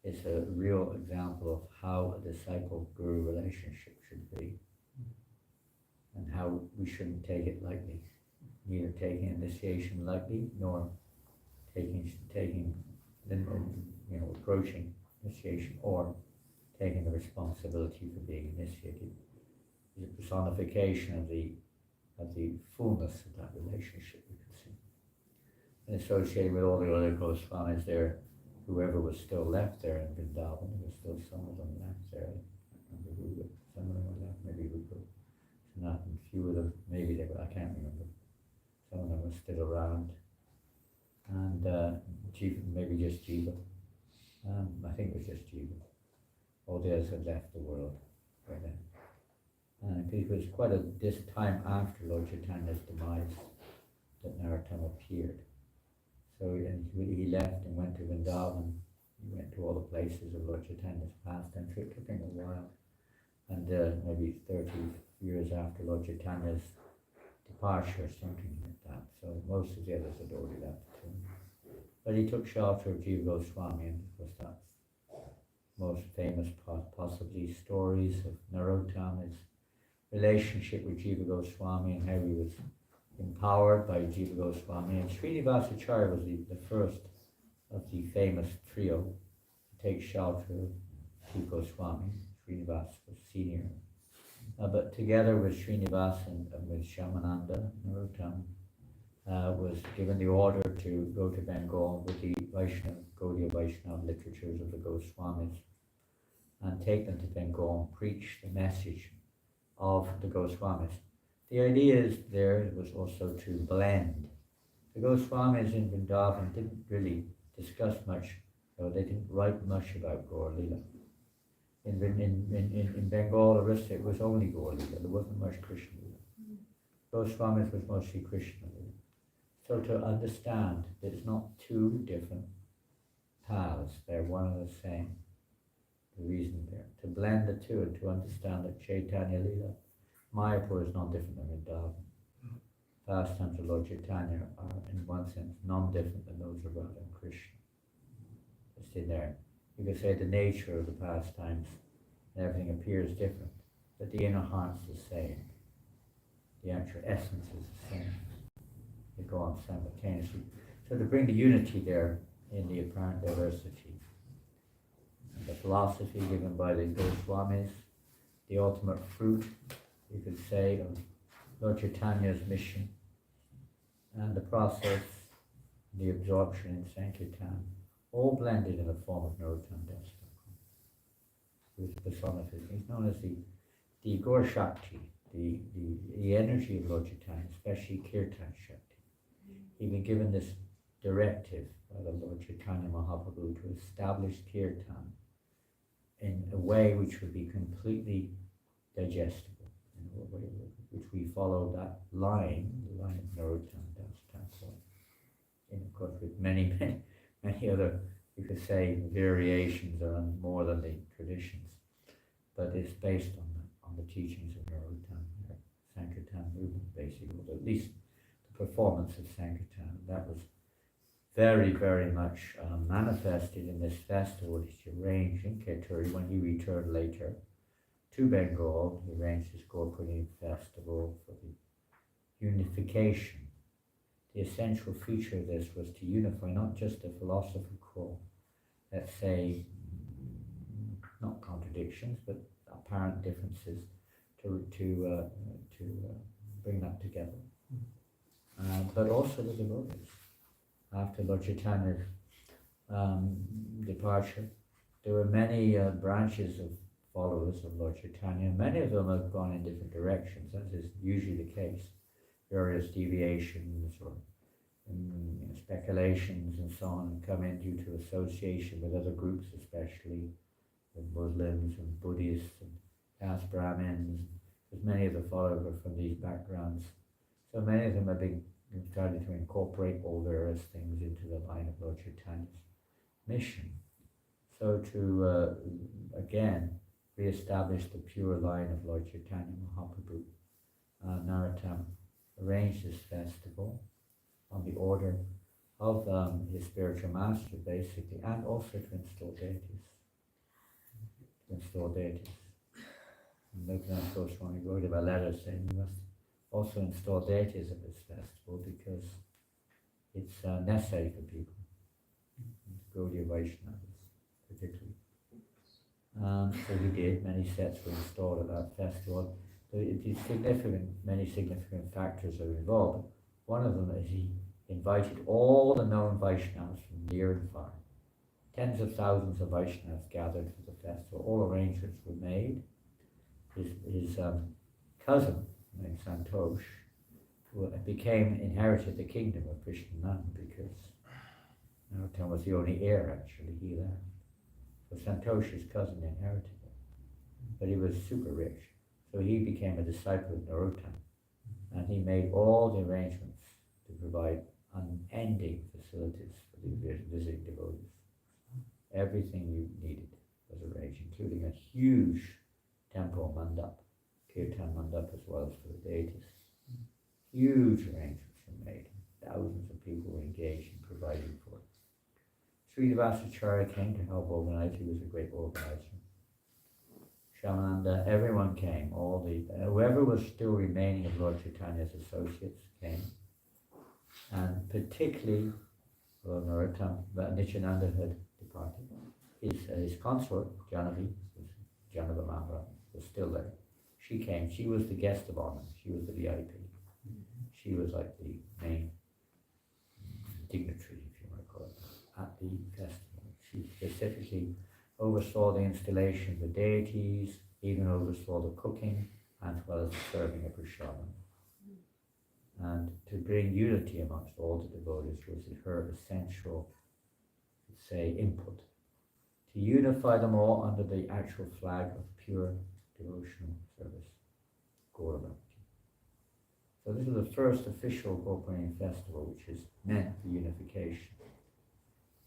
It's a real example of how a disciple-guru relationship should be, and how we shouldn't take it lightly. Neither taking initiation lightly, nor approaching initiation, or taking the responsibility for being initiated. It's a personification of the fullness of that relationship, we could see. And associated with all the other Goswamis there, whoever was still left there in Vrindavan, there were still some of them left there. I can't remember who, but some of them were left, maybe Rupa, Sanatan, few of them, maybe they were, I can't remember. Some of them were still around. And Jiva, maybe just Jiva. I think it was just Jiva. All the others had left the world by then. And it was quite this time after Lord Chaitanya's demise that Narottama appeared. So he left and went to Vrindavan. He went to all the places of Lord Chaitanya's pastime. So it took him a while. And maybe 30 years after Lord Chaitanya's departure, something like that. So most of the others had already left too. But he took shelter of Jiva Goswami, and of course that's most famous possibly stories of Narottama's relationship with Jiva Goswami and how he was empowered by Jiva Goswami. And Srinivasacharya was the first of the famous trio to take shelter of Jiva Goswami. Srinivas was senior. but together with Srinivas and with Janananda Narottama, was given the order to go to Bengal with the Vaishnav, Gaudiya Vaishnav literatures of the Goswamis and take them to Bengal and preach the message of the Goswamis. The idea is there was also to blend. The Goswamis in Vrindavan didn't really discuss much, or they didn't write much about Gaur Lila. In Bengal, it was only Gaur Lila. There wasn't much Krishna Lila. Goswamis was mostly Krishna Lila. So to understand that it's not two different paths, they're one and the same. The reason there, to blend the two and to understand that Chaitanya Lila, Mayapur is not different than Vrindavan. Pastimes of Lord Chaitanya are, in one sense, non-different than those of Radha and Krishna. It's in there. You could say the nature of the pastimes and everything appears different, but the inner heart's the same. The actual essence is the same. They go on simultaneously. So to bring the unity there in the apparent diversity. And the philosophy given by the Goswamis, the ultimate fruit, you could say, of Lord Chaitanya's mission, and the process, the absorption in Sankirtan, all blended in the form of Narottama Das Thakur, who is personified. He's known as the Gaur Shakti, the energy of Lord Chaitanya, especially Kirtan Shakti. He'd been given this directive by the Lord Chaitanya Mahaprabhu to establish Kirtan in a way which would be completely digestible, in a way which we follow that line, the line of Narottama Das Thakur, and of course with many other, you could say, variations on more than the traditions, but it's based on the teachings of Narottama, Sankirtan movement, basically, or at least the performance of Sankirtan. That was very, very much manifested in this festival which he arranged in Keturi when he returned later to Bengal. He arranged this Gaur-Purnima festival for the unification. The essential feature of this was to unify not just the philosophical, let's say, not contradictions, but apparent differences, to bring that together. But also the devotees. After Lord Chaitanya's departure, there were many branches of followers of Lord Chaitanya. Many of them have gone in different directions, as is usually the case. Various deviations or speculations and so on have come in due to association with other groups, especially with Muslims and Buddhists and caste Brahmins, because many of the followers are from these backgrounds. So many of them have been started to incorporate all various things into the line of Lord Chaitanya's mission. So to, again, re-establish the pure line of Lord Chaitanya Mahaprabhu, Narottama arranged this festival on the order of his spiritual master, basically, and also to install deities. And Janananda Goswami wrote a letter saying we must also install deities at this festival because it's necessary for people. Gaudiya Vaishnavas, particularly. So he did. Many sets were installed at that festival. Many significant factors are involved. One of them is he invited all the known Vaishnavas from near and far. Tens of thousands of Vaishnavas gathered for the festival. All arrangements were made. His cousin, named Santosh, inherited the kingdom of Krishnananda because Narottama was the only heir, actually. He left. So Santosh's cousin inherited it. But he was super rich. So he became a disciple of Narottama. And he made all the arrangements to provide unending facilities for the visiting devotees. Everything you needed was arranged, including a huge temple mandap, kirtan mandap, as well as for the deities. Huge arrangements were made. Thousands of people were engaged in providing for it. Srinivasacharya came to help organize. He was a great organizer. Janananda, everyone came. Whoever was still remaining of Lord Chaitanya's associates came. And particularly, Lord Narottama, but Nityananda had departed. His consort, Janavi Maharaj, was still there. she came. She was the guest of honor. She was the VIP. She was like the main dignitary, if you want to call it, at the festival. She specifically oversaw the installation of the deities, even oversaw the cooking, as well as the serving of prasadam. And to bring unity amongst all the devotees was her essential, say, input. To unify them all under the actual flag of pure devotional service, Gauranga. So this is the first official Gopani festival which is meant for unification.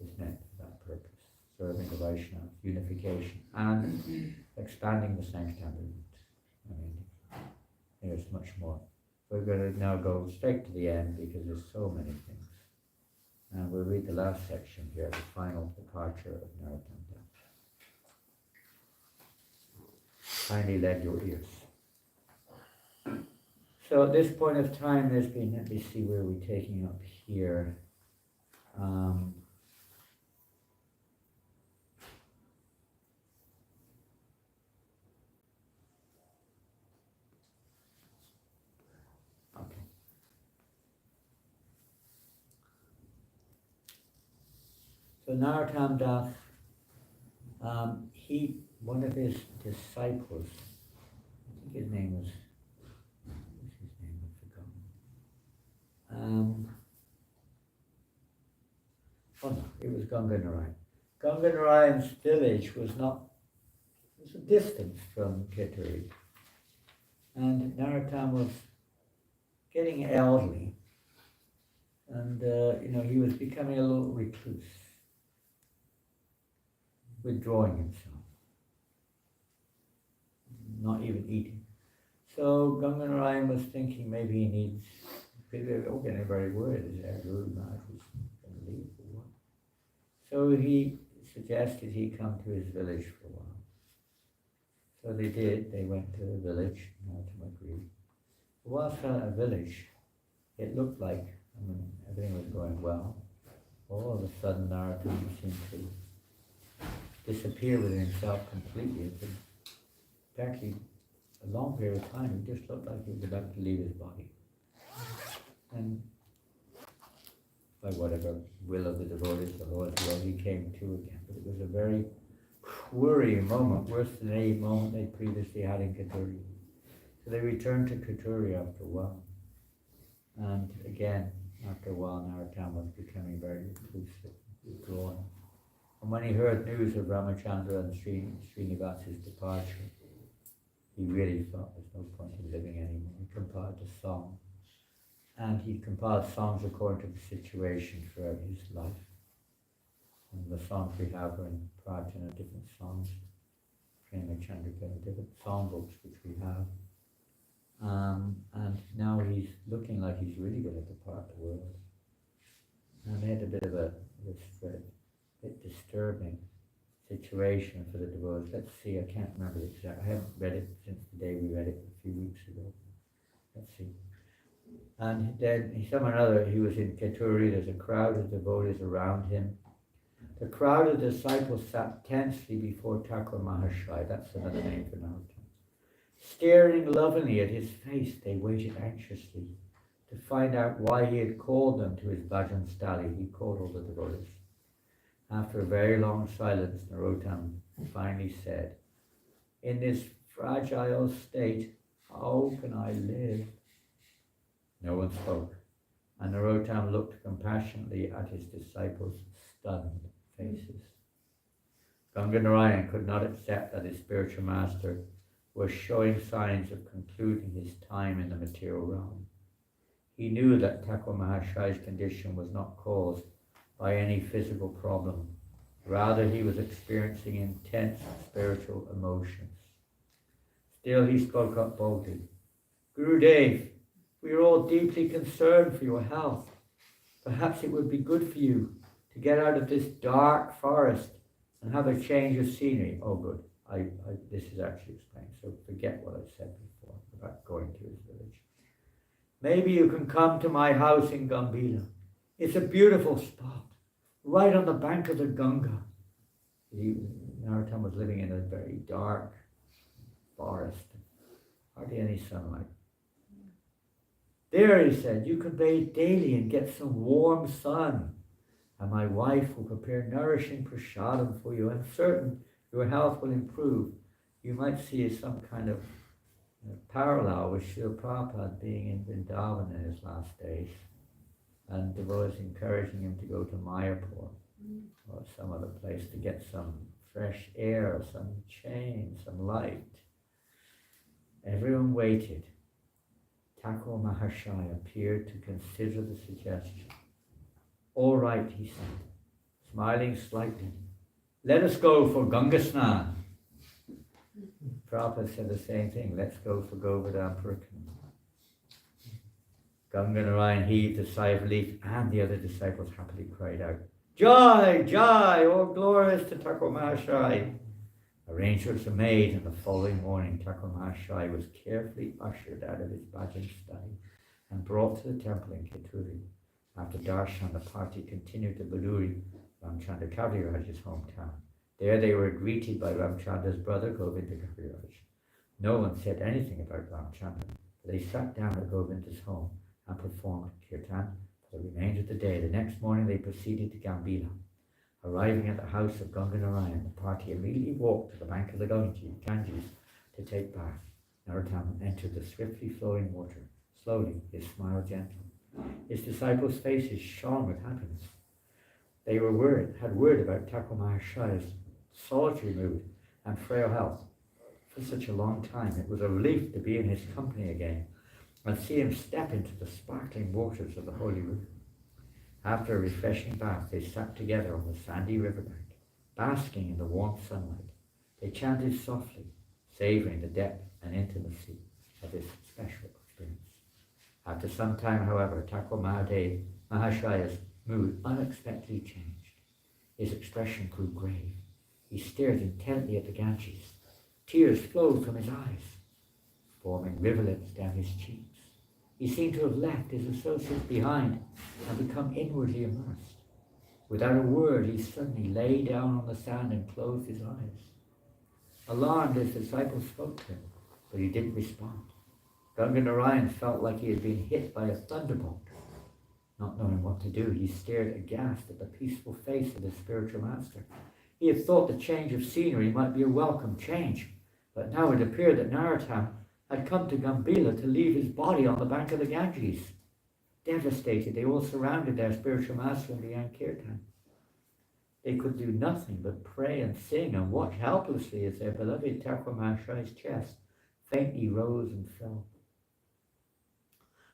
It's meant for that purpose. Serving the Vaishnav, unification, and expanding the Sankirtan movement. I mean, there's much more. We're going to now go straight to the end because there's so many things. And we'll read the last section here, the final departure of Narottama. Kindly lend your ears. So at this point of time, there's been, let me see where we're taking up here. So Narottama Das, one of his disciples, I think his name was, what's his name, I've forgotten. Oh no, it was Ganga Narayan. Ganga Narayan's village was a distance from Kituri. And Narottama was getting elderly. And, he was becoming a little recluse, withdrawing himself, not even eating. So Ganga Narayan was thinking maybe he needs, getting very worried, is there Guru Maharaj was going to leave or what? So he suggested he come to his village for a while. So they did, they went to the village, Narottama agreed. Whilst at a village, it looked like, everything was going well. All of a sudden Narottama seemed to disappear within himself completely. Actually, a long period of time, he just looked like he was about to leave his body. And by whatever will of the devotees, the Lord, he came to again. But it was a very worrying moment, worse than any moment they previously had in Kituri. So they returned to Kituri after a while. And again, after a while, Narottama was becoming very reclusive, withdrawn. And when he heard news of Ramachandra and Srinivasa's departure, he really thought there's no point in living anymore. He compiled a song. And he compiled songs according to the situation throughout his life. And the songs we have are in Prajna, different songs, Prema Chandrika, different songbooks which we have. And now he's looking like he's really going to depart the world. And they had a bit of a bit disturbing situation for the devotees. Let's see, I can't remember the exact, I haven't read it since the day we read it a few weeks ago. Let's see. And then someone or other, he was in Kituri, there's a crowd of devotees around him. The crowd of disciples sat tensely before Thakur Mahashai, that's another name for Narottama. Staring lovingly at his face, they waited anxiously to find out why he had called them to his bhajan stali. He called all the devotees. After a very long silence, Narottama finally said, "In this fragile state, how can I live?" No one spoke, and Narottama looked compassionately at his disciples' stunned faces. Ganga Narayan could not accept that his spiritual master was showing signs of concluding his time in the material realm. He knew that Thakur Mahashai's condition was not caused by any physical problem. Rather, he was experiencing intense spiritual emotions. Still, he spoke up boldly. "Gurudev, we are all deeply concerned for your health. Perhaps it would be good for you to get out of this dark forest and have a change of scenery." Oh, good. This is actually explained, so forget what I said before about going to his village. "Maybe you can come to my house in Gambhila. It's a beautiful spot, right on the bank of the Ganga." Narottama was living in a very dark forest, hardly any sunlight. There, he said, you can bathe daily and get some warm sun, and my wife will prepare nourishing prasadam for you. I'm certain your health will improve. You might see some kind of parallel with Srila Prabhupada being in Vrindavan in his last days, and devotees encouraging him to go to Mayapur or some other place to get some fresh air, some change, some light. Everyone waited. Thakur Mahashaya appeared to consider the suggestion. All right, he said, smiling slightly. Let us go for Ganga Snan. Prabhupada said the same thing. Let's go for Govardhan Parikrama. Ganga Narayan heaved a sigh of relief, and the other disciples happily cried out, Jai, Jai, all glorious to Thakur Mahashaya. Arrangements were made, and the following morning Thakur Mahashaya was carefully ushered out of his bhajan study and brought to the temple in Keturi. After darshan, the party continued to Baluri, Ramchandra Kaviraj's hometown. There they were greeted by Ramchandra's brother Govinda Kaviraj. No one said anything about Ramchandra, but they sat down at Govinda's home and performed kirtan for the remainder of the day. The next morning they proceeded to Gambila. Arriving at the house of Ganga Narayan, the party immediately walked to the bank of the Ganges to take bath. Narottama entered the swiftly flowing water, slowly, his smile gentle. His disciples' faces shone with happiness. They had word about Thakur Mahashaya's solitary mood and frail health. For such a long time, it was a relief to be in his company again and see him step into the sparkling waters of the holy river. After a refreshing bath, they sat together on the sandy riverbank, basking in the warm sunlight. They chanted softly, savouring the depth and intimacy of this special experience. After some time, however, Thakur Mahashaya's mood unexpectedly changed. His expression grew grave. He stared intently at the Ganges. Tears flowed from his eyes, forming rivulets down his cheeks. He seemed to have left his associates behind and become inwardly immersed. Without a word, he suddenly lay down on the sand and closed his eyes. Alarmed, his disciples spoke to him, but he didn't respond. Ganga Narayan felt like he had been hit by a thunderbolt. Not knowing what to do, he stared aghast at the peaceful face of his spiritual master. He had thought the change of scenery might be a welcome change, but now it appeared that Narottama had come to Gambila to leave his body on the bank of the Ganges. Devastated, they all surrounded their spiritual master and began kirtan. They could do nothing but pray and sing and watch helplessly as their beloved Thakur Mahashaya's chest faintly rose and fell.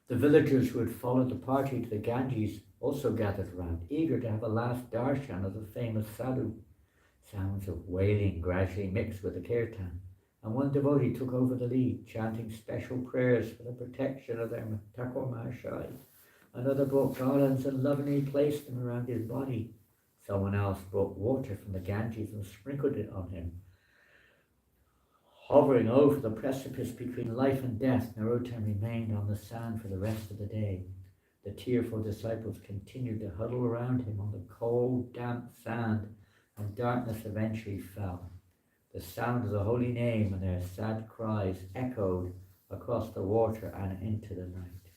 The villagers who had followed the party to the Ganges also gathered around, eager to have a last darshan of the famous sadhu. Sounds of wailing gradually mixed with the kirtan, and one devotee took over the lead, chanting special prayers for the protection of their Thakur Mahashaya. Another brought garlands and lovingly placed them around his body. Someone else brought water from the Ganges and sprinkled it on him. Hovering over the precipice between life and death, Narottama remained on the sand for the rest of the day. The tearful disciples continued to huddle around him on the cold, damp sand, and darkness eventually fell. The sound of the holy name and their sad cries echoed across the water and into the night.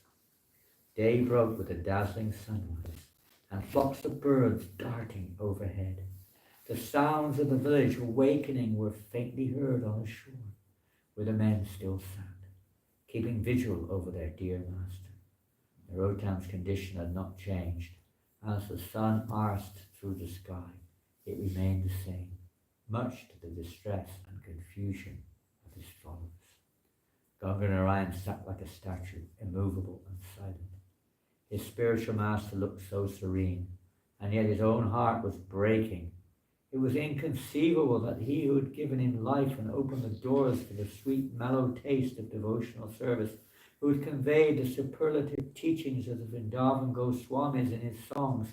Day broke with a dazzling sunrise, and flocks of birds darting overhead. The sounds of the village awakening were faintly heard on the shore, where the men still sat, keeping vigil over their dear master. Narottama's condition had not changed. As the sun arced through the sky, it remained the same, much to the distress and confusion of his followers. Ganga Narayan sat like a statue, immovable and silent. His spiritual master looked so serene, and yet his own heart was breaking. It was inconceivable that he who had given him life and opened the doors to the sweet, mellow taste of devotional service, who had conveyed the superlative teachings of the Vrindavan Goswamis in his songs,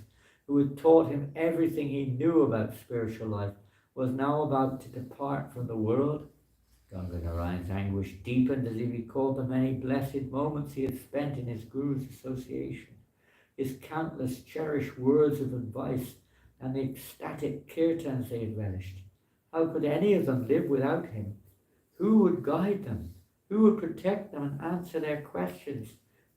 who had taught him everything he knew about spiritual life, was now about to depart from the world. Ganga Narayan's anguish deepened as he recalled the many blessed moments he had spent in his Guru's association, his countless cherished words of advice, and the ecstatic kirtans they had relished. How could any of them live without him? Who would guide them? Who would protect them and answer their questions?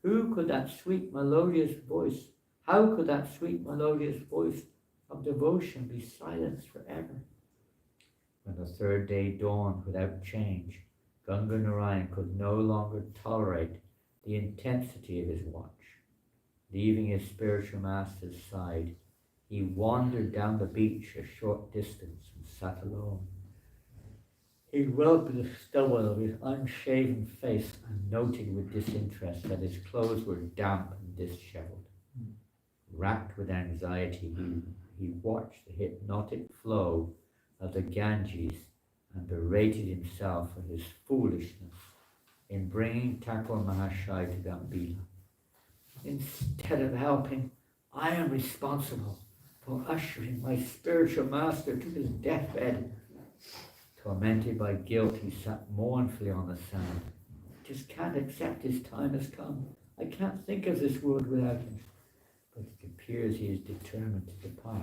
Who could that sweet melodious voice, how could that sweet melodious voice of devotion be silenced forever? When the third day dawned without change, Ganga Narayan could no longer tolerate the intensity of his watch. Leaving his spiritual master's side, he wandered down the beach a short distance and sat alone. He rubbed the stubble of his unshaven face and noted with disinterest that his clothes were damp and disheveled. Racked with anxiety, he watched the hypnotic flow of the Ganges and berated himself for his foolishness in bringing Thakur Mahashai to Gambhila. Instead of helping, I am responsible for ushering my spiritual master to his deathbed. Tormented by guilt, he sat mournfully on the sand. I just can't accept his time has come. I can't think of this world without him. But it appears he is determined to depart.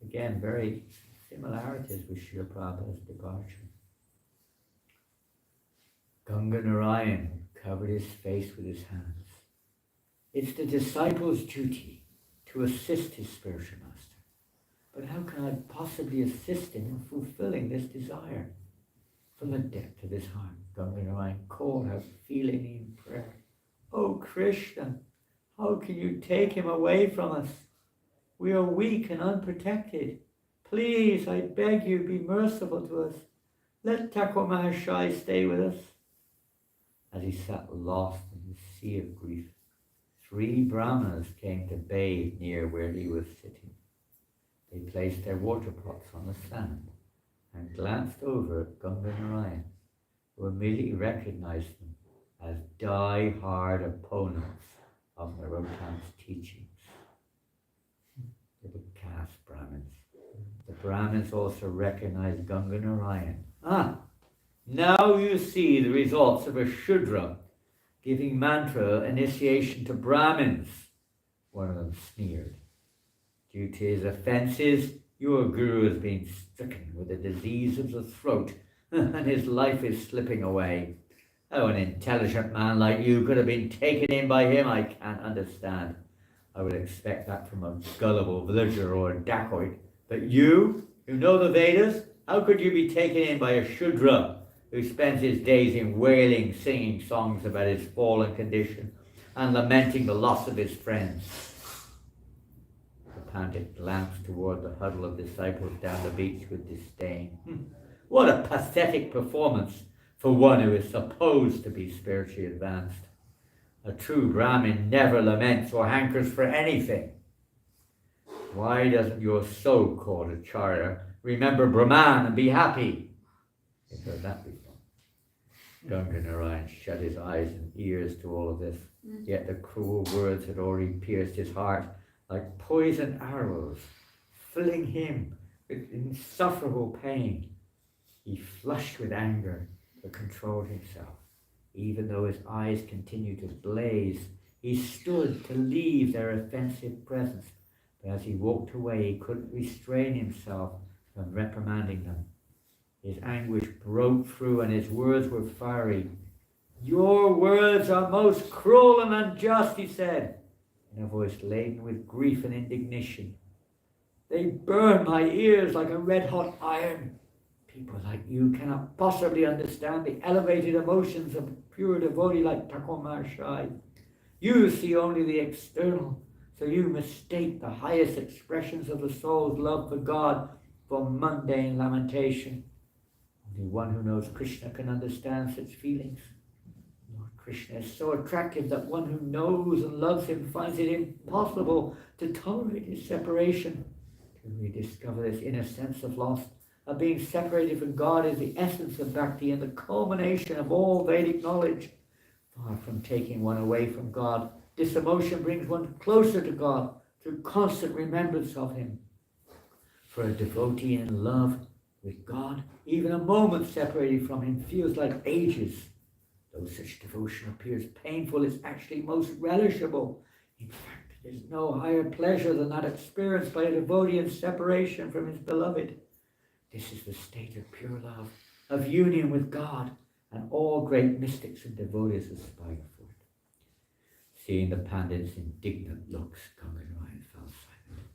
Again, very similarities with Srila Prabhupada's departure. Ganga Narayan covered his face with his hands. It's the disciple's duty to assist his spiritual master. But how can I possibly assist him in fulfilling this desire? From the depth of his heart, Ganga Narayan called out feelingly in prayer, "Oh Krishna, how can you take him away from us? We are weak and unprotected. Please, I beg you, be merciful to us. Let Thakur Mahashai stay with us." As he sat lost in his sea of grief, 3 Brahmanas came to bathe near where he was sitting. They placed their water pots on the sand and glanced over at Ganga Narayan, who immediately recognized them as die-hard opponents of Narottam's teachings. Little caste Brahmins. The Brahmins also recognized Ganga Narayan. Now you see the results of a Shudra giving mantra initiation to Brahmins, one of them sneered. Due to his offences, your guru has been stricken with a disease of the throat and his life is slipping away. How an intelligent man like you could have been taken in by him, I can't understand. I would expect that from a gullible villager or a dacoit. But you, who know the Vedas, how could you be taken in by a Shudra who spends his days in wailing, singing songs about his fallen condition and lamenting the loss of his friends? The Pandit glanced toward the huddle of disciples down the beach with disdain. What a pathetic performance for one who is supposed to be spiritually advanced. A true Brahmin never laments or hankers for anything. Why doesn't your so-called Acharya remember Brahman and be happy? You've heard that before. Ganga Narayan shut his eyes and ears to all of this, yet the cruel words had already pierced his heart like poisoned arrows, filling him with insufferable pain. He flushed with anger but controlled himself. Even though his eyes continued to blaze, he stood to leave their offensive presence. But as he walked away, he couldn't restrain himself from reprimanding them. His anguish broke through and his words were fiery. Your words are most cruel and unjust, he said, in a voice laden with grief and indignation. They burn my ears like a red-hot iron. People like you cannot possibly understand the elevated emotions of a pure devotee like Thakur Mahashai. You see only the external, so you mistake the highest expressions of the soul's love for God for mundane lamentation. Only one who knows Krishna can understand such feelings. Lord Krishna is so attractive that one who knows and loves him finds it impossible to tolerate his separation. To rediscover this inner sense of loss, of being separated from God, is the essence of bhakti and the culmination of all Vedic knowledge. Far from taking one away from God, this emotion brings one closer to God through constant remembrance of him. For a devotee in love with God, even a moment separated from him feels like ages. Though such devotion appears painful, it's actually most relishable. In fact, there's no higher pleasure than that experienced by a devotee in separation from his beloved. This is the state of pure love, of union with God, and all great mystics and devotees aspire for it. Seeing the pandit's indignant looks, Ganga Narayan fell silent.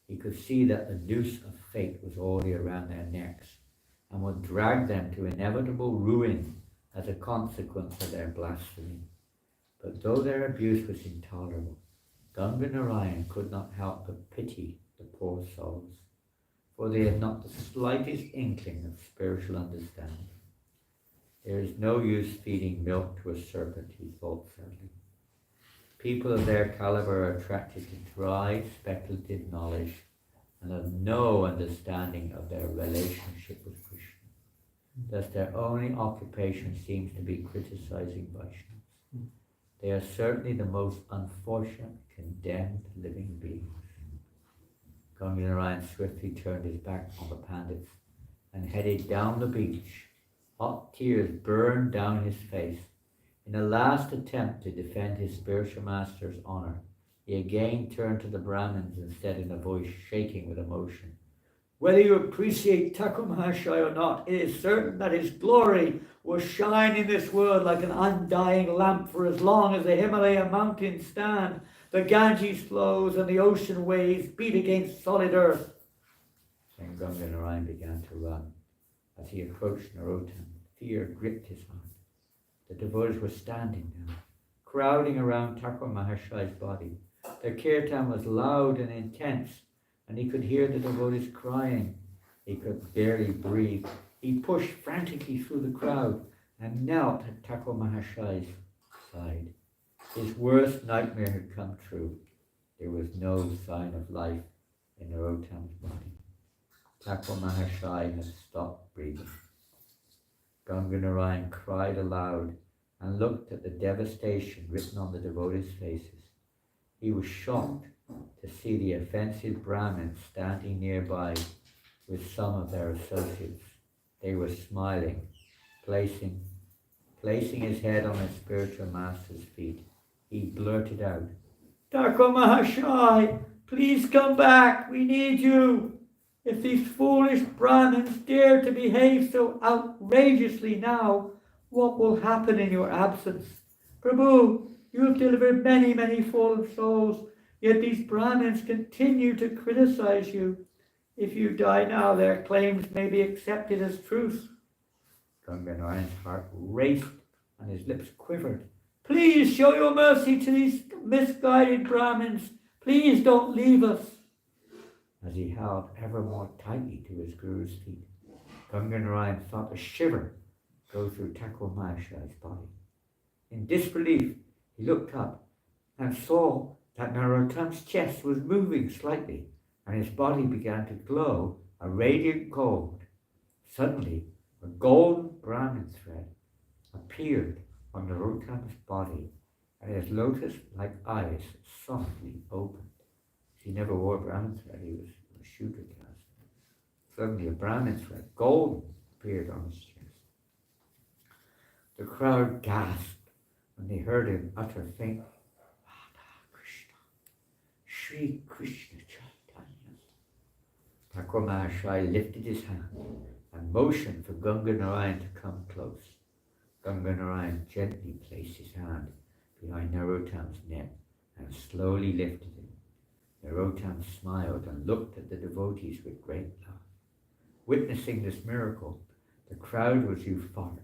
He could see that the noose of fate was already around their necks and would drag them to inevitable ruin as a consequence of their blasphemy. But though their abuse was intolerable, Ganga Narayan could not help but pity the poor souls, for they had not the slightest inkling of spiritual understanding. There is no use feeding milk to a serpent, he thought sadly. People of their caliber are attracted to dry, speculative knowledge and have no understanding of their relationship with Krishna. Thus their only occupation seems to be criticizing Vaishnavas. They are certainly the most unfortunate, condemned living beings. Ganga Narayan swiftly turned his back on the pandits and headed down the beach. Hot tears burned down his face. In a last attempt to defend his spiritual master's honor, he again turned to the Brahmins and said in a voice shaking with emotion, "Whether you appreciate Thakur Mahashaya or not, it is certain that his glory will shine in this world like an undying lamp for as long as the Himalaya mountains stand, the Ganges flows and the ocean waves beat against solid earth." Then Ganga Narayan began to run. As he approached Narottama, fear gripped his heart. The devotees were standing now, crowding around Thakur Mahashaya's body. Their kirtan was loud and intense, and he could hear the devotees crying. He could barely breathe. He pushed frantically through the crowd and knelt at Thakur Mahashaya's side. His worst nightmare had come true. There was no sign of life in Narottama's body. Thakur Mahashaya had stopped breathing. Ganga Narayan cried aloud and looked at the devastation written on the devotees' faces. He was shocked to see the offensive Brahmins standing nearby with some of their associates. They were smiling, placing his head on his spiritual master's feet. He blurted out, "Thakur Mahashaya, please come back, we need you. If these foolish Brahmins dare to behave so outrageously now, what will happen in your absence? Prabhu, you have delivered many, many fallen souls, yet these Brahmins continue to criticize you. If you die now, their claims may be accepted as truth." Ganga Narayan's heart raced and his lips quivered. "Please show your mercy to these misguided Brahmins. Please don't leave us." As he held ever more tightly to his guru's feet, Ganga Narayan felt a shiver go through Thakur Mahashaya's body. In disbelief, he looked up and saw that Narottama's chest was moving slightly, and his body began to glow a radiant gold. Suddenly, a golden Brahmin thread appeared on Narottama's body, and his lotus-like eyes softly opened. He never wore a Brahmin thread, he was a Shudra caste. Suddenly a Brahmin thread, golden, appeared on his chest. The crowd gasped when they heard him utter faintly, "Radha Krishna, Sri Krishna Chaitanya." Thakur Mahashaya lifted his hand and motioned for Ganga Narayan to come close. Ganga Narayan gently placed his hand behind Narottama's neck and slowly lifted him. Narottama smiled and looked at the devotees with great love. Witnessing this miracle, the crowd was euphoric.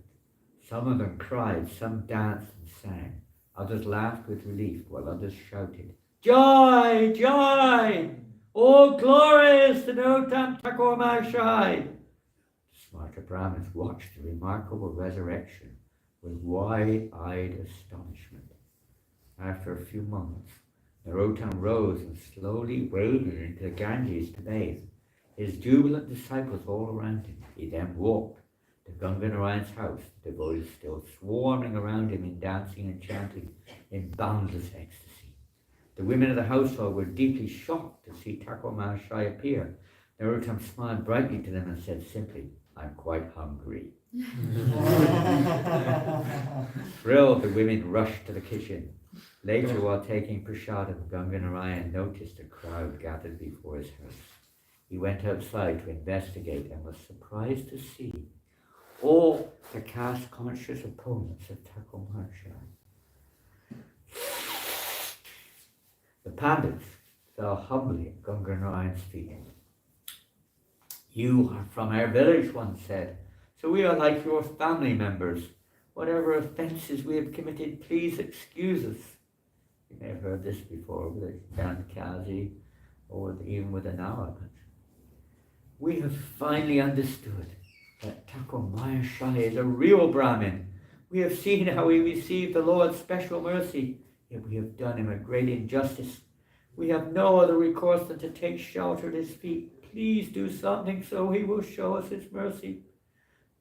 Some of them cried, some danced and sang. Others laughed with relief, while others shouted, "Joy! Joy! All glories to Narottama Thakur Mahashaya!" The smarter Brahmins watched the remarkable resurrection with wide-eyed astonishment. After a few moments, Narottama rose and slowly waded into the Ganges to bathe, his jubilant disciples all around him. He then walked to Ganga Narayan's house, the devotees still swarming around him in dancing and chanting in boundless ecstasy. The women of the household were deeply shocked to see Thakur Mahashaya appear. Narottama smiled brightly to them and said simply, "I'm quite hungry." Thrilled, the women rushed to the kitchen. Later, while taking prasadam, Ganga Narayan noticed a crowd gathered before his house. He went outside to investigate and was surprised to see all the caste conscious opponents of Thakur Mahashaya. The pandits fell humbly at Ganga Narayan's feet. You are from our village, one said, so we are like your family members. Whatever offences we have committed, please excuse us. You may have heard this before with a Jankazi or even with an Nawa. We have finally understood that Thakur Mahashaya is a real Brahmin. We have seen how he received the Lord's special mercy, yet we have done him a great injustice. We have no other recourse than to take shelter at his feet. Please do something so he will show us his mercy.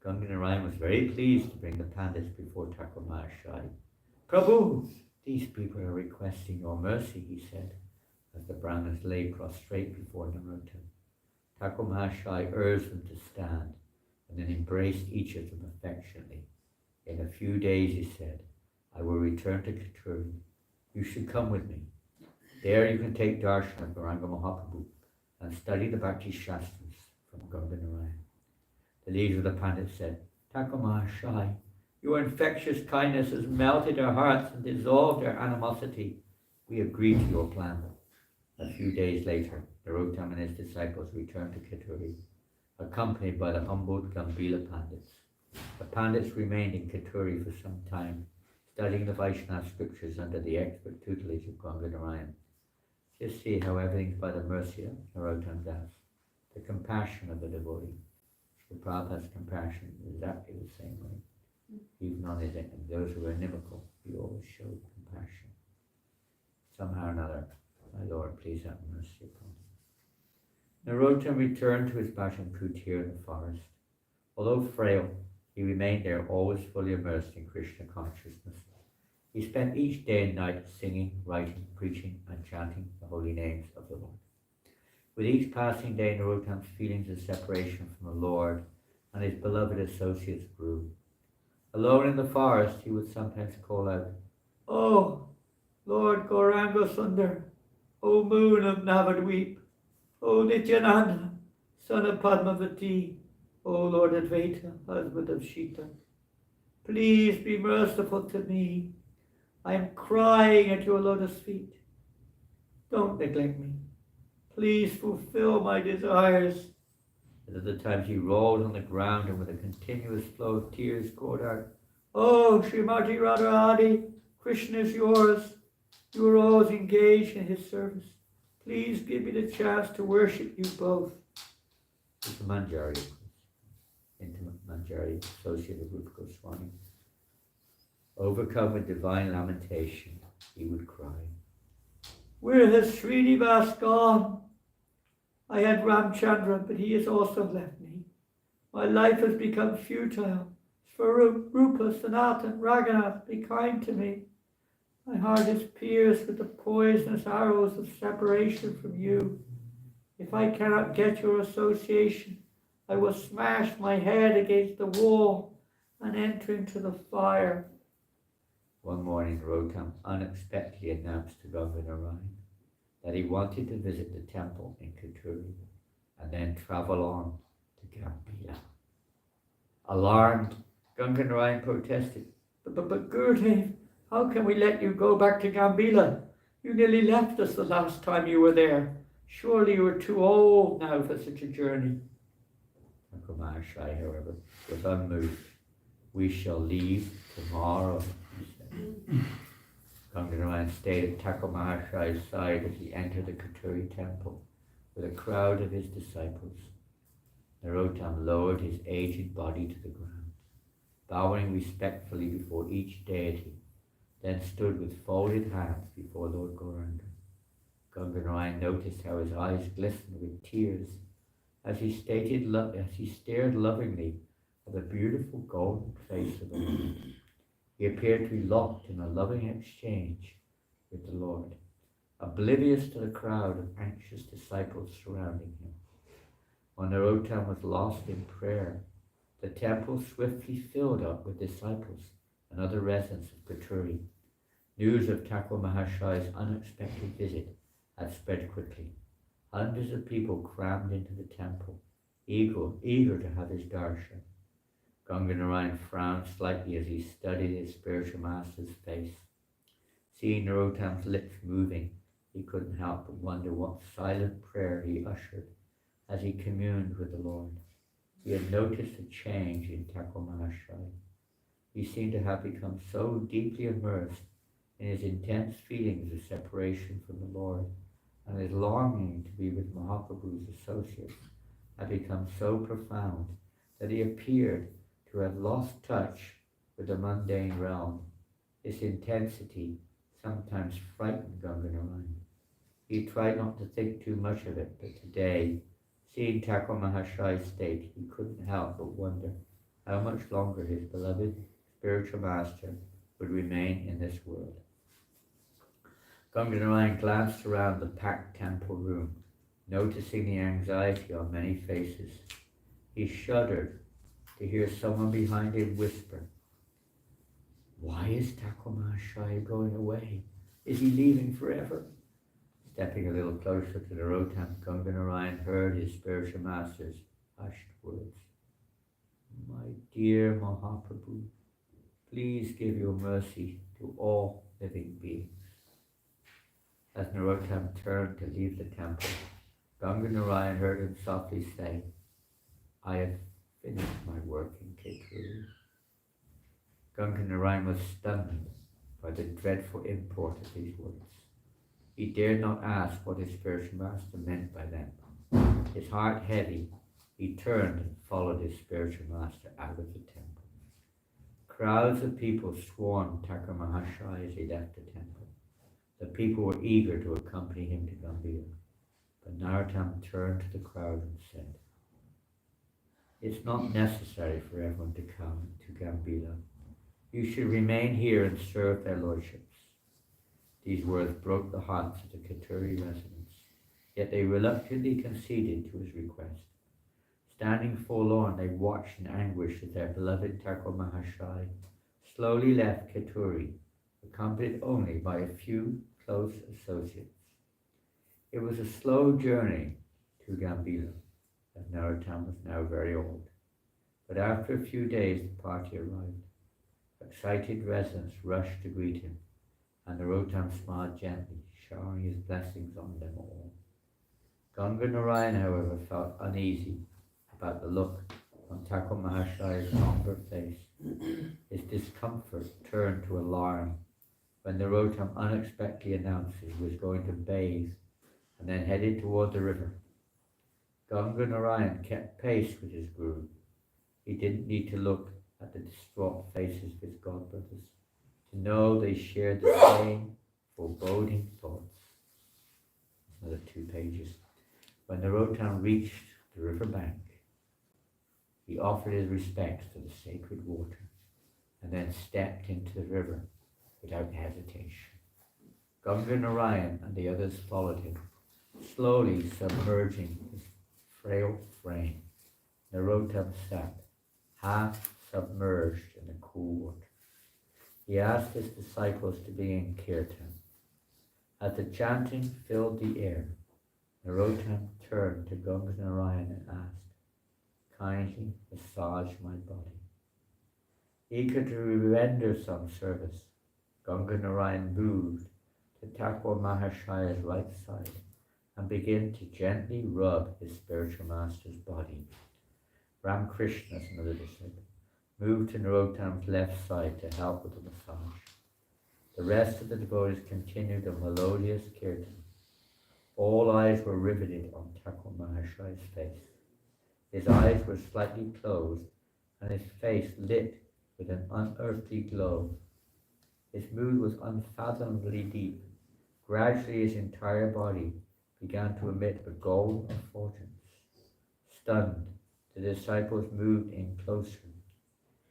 Ganga Narayan was very pleased to bring the pandits before Thakur Mahashaya. Prabhu, these people are requesting your mercy, he said, as the Brahmins lay prostrate before Narottama. Thakur Mahashaya urged them to stand, and then embraced each of them affectionately. In a few days, he said, I will return to Katuri. You should come with me. There you can take darshan of Gauranga Mahaprabhu and study the Bhakti Shastras from Ganga Narayan. The leader of the pandits said, Thakur Mahashaya, your infectious kindness has melted our hearts and dissolved our animosity. We agree to your plan. A few days later, Narottama and his disciples returned to Katuri, accompanied by the humbled Gambhila pandits. The pandits remained in Katuri for some time, studying the Vaishnav scriptures under the expert tutelage of Ganga Narayan. Just see how everything's by the mercy of Narottama Das, the compassion of the devotee. The Prabhupada's compassion is exactly the same way. Even on his end, those who are inimical, he always showed compassion. Somehow or another, my Lord, please have mercy upon him. Narottama returned to his bhajan kutir in the forest. Although frail, he remained there, always fully immersed in Krishna consciousness. He spent each day and night singing, writing, preaching, and chanting the holy names of the Lord. With each passing day, Narottama's feelings of separation from the Lord and his beloved associates grew. Alone in the forest, he would sometimes call out, Oh, Lord Gauranga Sundar, O moon of Navadweep, O Nityananda, son of Padmavati, O Lord Advaita, husband of Sita, please be merciful to me. I am crying at your lotus feet. Don't neglect me. Please fulfill my desires. And at the times he rolled on the ground and with a continuous flow of tears called out, Oh, Srimati Radharani, Krishna is yours. You are always engaged in his service. Please give me the chance to worship you both. It's a Manjari, intimate Manjari, associated with Goswami. Overcome with divine lamentation, he would cry, Where has Srinivas gone? I had Ramchandra, but he has also left me. My life has become futile. Svarup, Rupa, Sanatan, Raghunath, be kind to me. My heart is pierced with the poisonous arrows of separation from you. If I cannot get your association, I will smash my head against the wall and enter into the fire. One morning, Narottama unexpectedly announced to Ganga Narayan that he wanted to visit the temple in Katuri and then travel on to Gambhila. Alarmed, Ganga Narayan protested, But Gurudev, how can we let you go back to Gambhila? You nearly left us the last time you were there. Surely you are too old now for such a journey. Thakur Mahashaya, however, was unmoved. We shall leave tomorrow, he said. Ganga Narayan stayed at Thakur Mahashaya's side as he entered the Katuri temple with a crowd of his disciples. Narottama lowered his aged body to the ground, bowing respectfully before each deity, then stood with folded hands before Lord Gauranga. Ganga Narayan noticed how his eyes glistened with tears as he stared lovingly at the beautiful golden face of the Lord. He appeared to be locked in a loving exchange with the Lord, oblivious to the crowd of anxious disciples surrounding him. When Narottama was lost in prayer, the temple swiftly filled up with disciples and other residents of Katuri. News of Thakur Mahashaya's unexpected visit had spread quickly. Hundreds of people crammed into the temple, eager to have his darshan. Ganga Narayan frowned slightly as he studied his spiritual master's face. Seeing Narottam's lips moving, he couldn't help but wonder what silent prayer he ushered as he communed with the Lord. He had noticed a change in Thakur Mahashaya. He seemed to have become so deeply immersed in his intense feelings of separation from the Lord, and his longing to be with Mahaprabhu's associates had become so profound that he appeared to have lost touch with the mundane realm. This intensity sometimes frightened Ganga Narayan. He tried not to think too much of it, but today, seeing Thakur Mahashaya's state, he couldn't help but wonder how much longer his beloved spiritual master would remain in this world. Ganga Narayan glanced around the packed temple room, noticing the anxiety on many faces. He shuddered to hear someone behind him whisper, "Why is Thakur Mahashaya going away? Is he leaving forever?" Stepping a little closer to Narottam, Ganga Narayan heard his spiritual master's hushed words. "My dear Mahaprabhu, please give your mercy to all living beings." As Narottam turned to leave the temple, Ganga Narayan heard him softly say, "I have finished my work in Keturu." Ganga Narayan was stunned by the dreadful import of these words. He dared not ask what his spiritual master meant by them. His heart heavy, he turned and followed his spiritual master out of the temple. Crowds of people swarmed Thakur Mahashaya as he left the temple. The people were eager to accompany him to Gambhira, but Narottam turned to the crowd and said, "It's not necessary for everyone to come to Gambhira. You should remain here and serve their lordships." These words broke the hearts of the Keturi residents, yet they reluctantly conceded to his request. Standing forlorn, they watched in anguish as their beloved Thakur Mahashaya slowly left Keturi, accompanied only by a few close associates. It was a slow journey to Gambhira, as Narottam was now very old, but after a few days the party arrived. Excited residents rushed to greet him, and Narottam smiled gently, showering his blessings on them all. Ganga Narayan, however, felt uneasy about the look on Thakur Mahashaya's somber face. His discomfort turned to alarm when Narottam unexpectedly announced that he was going to bathe and then headed toward the river. Ganga Narayan kept pace with his guru. He didn't need to look at the distraught faces of his godbrothers to know they shared the same foreboding thoughts. Another 2 pages. When Narottam reached the river bank, he offered his respects to the sacred water and then stepped into the river without hesitation. Ganga Narayan and the others followed him, slowly submerging his frail frame. Narottam sat, half submerged in the cool water. He asked his disciples to begin Kirtan. As the chanting filled the air, Narottam turned to Ganga Narayan and asked, "Kindly massage my body." Eager to render some service, Ganga Narayan moved to Thakur Mahashaya's right side and began to gently rub his spiritual master's body. Ram Krishna, another disciple, moved to Narottam's left side to help with the massage. The rest of the devotees continued a melodious kirtan. All eyes were riveted on Thakur Mahashaya's face. His eyes were slightly closed and his face lit with an unearthly glow. His mood was unfathomably deep. Gradually his entire body began to emit a golden effulgence. Stunned, the disciples moved in closer,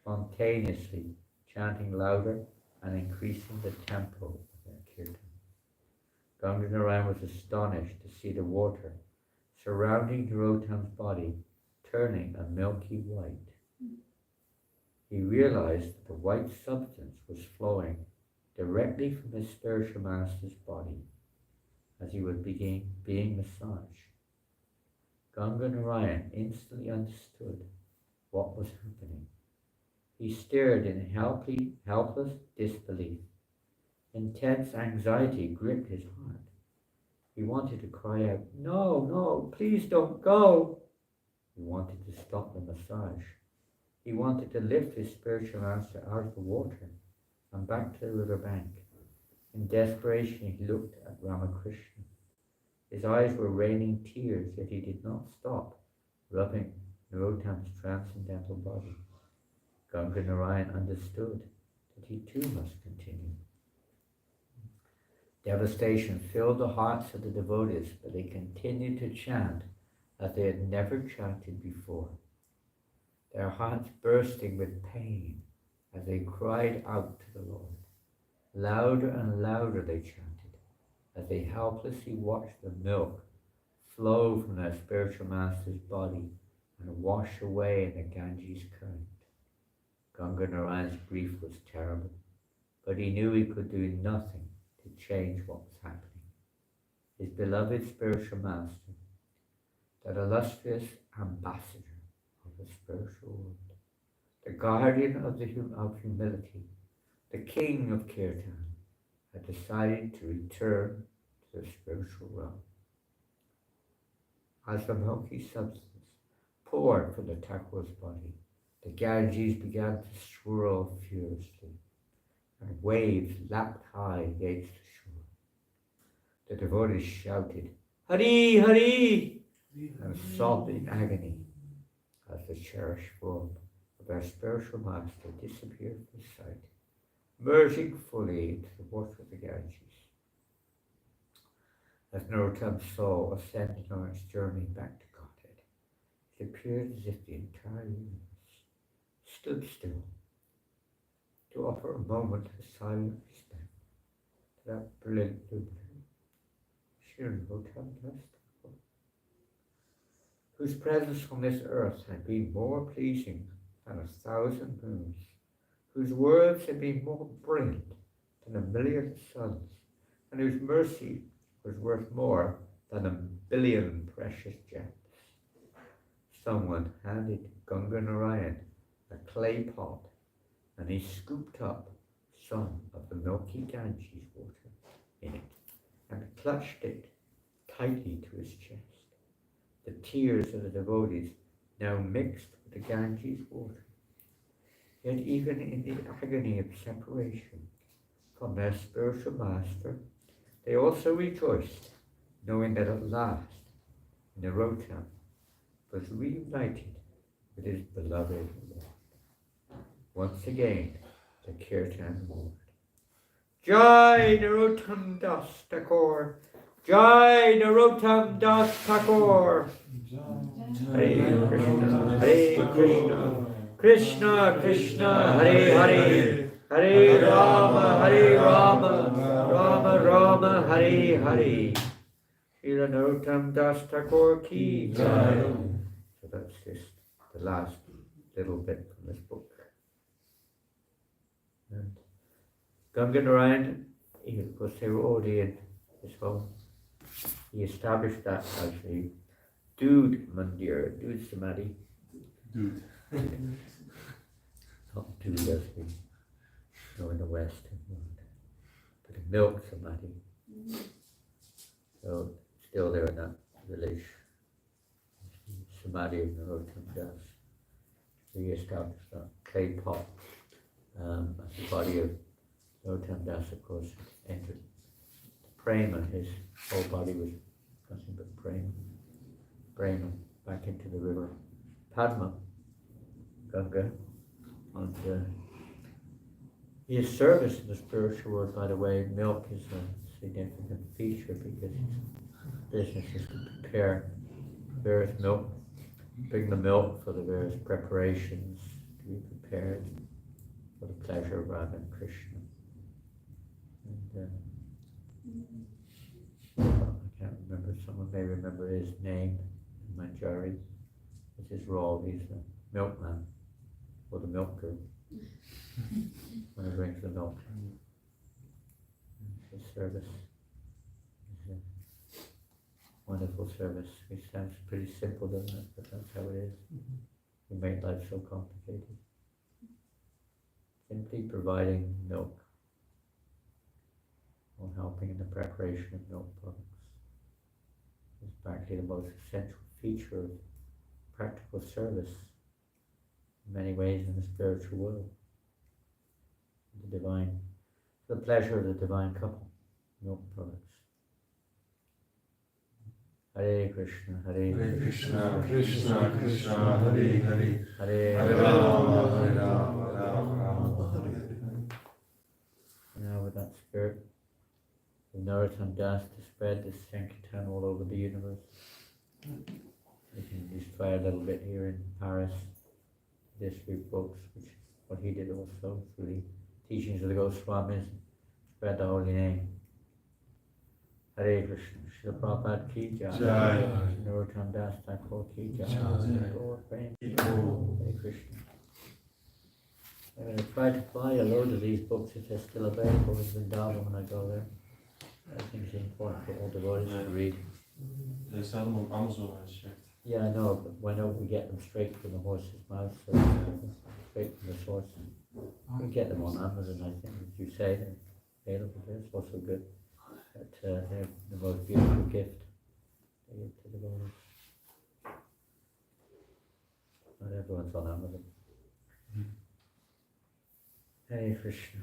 spontaneously chanting louder and increasing the tempo of their kirtan. Ganga Narayan was astonished to see the water surrounding Narottam's body turning a milky white. He realized that the white substance was flowing directly from his spiritual master's body as he was being massaged. Ganga Narayan instantly understood what was happening He stared in helpless disbelief. Intense anxiety gripped his heart. He wanted to cry out, "No, no, please don't go." He wanted to stop the massage. He wanted to lift his spiritual master out of the water and back to the river bank. In desperation, he looked at Ramakrishna. His eyes were raining tears, yet he did not stop rubbing Narottam's transcendental body. Ganga Narayan understood that he too must continue. Devastation filled the hearts of the devotees, but they continued to chant as they had never chanted before. Their hearts bursting with pain as they cried out to the Lord. Louder and louder they chanted as they helplessly watched the milk flow from their spiritual master's body and wash away in the Ganges current. Ganga Narayan's grief was terrible, but he knew he could do nothing to change what was happening. His beloved spiritual master, that illustrious ambassador of the spiritual world, the guardian of humility, the king of Kirtan, had decided to return to the spiritual realm. As the milky substance poured from the Thakur's body, the Ganges began to swirl furiously, and waves lapped high against the shore. The devotees shouted, "Hari, Hari!" and sobbed in agony as the cherished form of their spiritual master disappeared from sight, merging fully into the water of the Ganges. As Narottama saw ascending on its journey back to Godhead, it appeared as if the entire universe stood still to offer a moment of silent respect to that brilliant luminary, Srila Narottama, whose presence on this earth had been more pleasing than 1,000 moons, whose words had been more brilliant than 1,000,000 suns, and whose mercy was worth more than 1,000,000,000 precious gems. Someone handed Ganga Narayan a clay pot, and he scooped up some of the milky Ganges water in it and clutched it tightly to his chest. The tears of the devotees now mixed with the Ganges water. Yet even in the agony of separation from their spiritual master, they also rejoiced, knowing that at last Narottama was reunited with his beloved Lord. Once again, the Kirtan word. Jai Narottama Das Thakur! Jai Narottama Das Thakur! Hare Krishna, Hare Krishna, Krishna Krishna, Hare Hare, Hare Rama, Rama Rama, Hare Hare. Srila Narottama Das Thakur ki jai. So that's just the last little bit from this book. And Ganga Narayan, of course, they were already in his home. He established that as a Dude Mandir, Dude Samadhi. Dude. Not Dude as we know in the Western world, but a milk Samadhi. So still there in that village, Samadhi of Narottama Das. He established that clay pot as the body of Narottama Das, of course, entered prema. His whole body was nothing but prema, back into the river Padma, Ganga. And his service in the spiritual world, by the way, milk is a significant feature because his business is to prepare various milk, bring the milk for the various preparations to be prepared for the pleasure of Radha Krishna. And I can't remember, someone may remember his name, Manjari. It's his role, he's the milkman, or the milk girl, when he brings the milk. His service is a wonderful service. It sounds pretty simple, doesn't it? But that's how it is. We make life so complicated. simply providing milk or helping in the preparation of milk products is practically the most essential feature of practical service in many ways in the spiritual world. The divine, the pleasure of the divine couple, milk products. Hare Krishna, Hare Krishna, Krishna, Krishna Krishna, Hare Hare, Hare Hare Rama, Hare Rama, Rama Rama, Hare Hare. Now with that spirit of Narottama Das to spread this Sankirtan all over the universe. We can just try a little bit here in Paris, this week books, which is what he did also through the teachings of the Goswamis, spread the holy name. Hare Krishna, Srila Prabhupada ki jai, Jai. Narottama Das Thakur ki jai, Jai. Gaur Prem, Equal. Hare Krishna. I'm going to try to buy a load of these books if they're still available in Vrindavan when I go there. I think it's important for all devotees to read. They sell them on Amazon, I checked. Yeah, I know, but why don't we get them straight from the horse's mouth, so straight from the source? We get them on Amazon, I think, as you say, they're available there, it's also good. But they're the most beautiful gift they give to the devotees. Not everyone's on Amazon. Hare Krishna.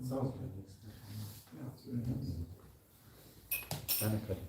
Sounds good. Sanskrit.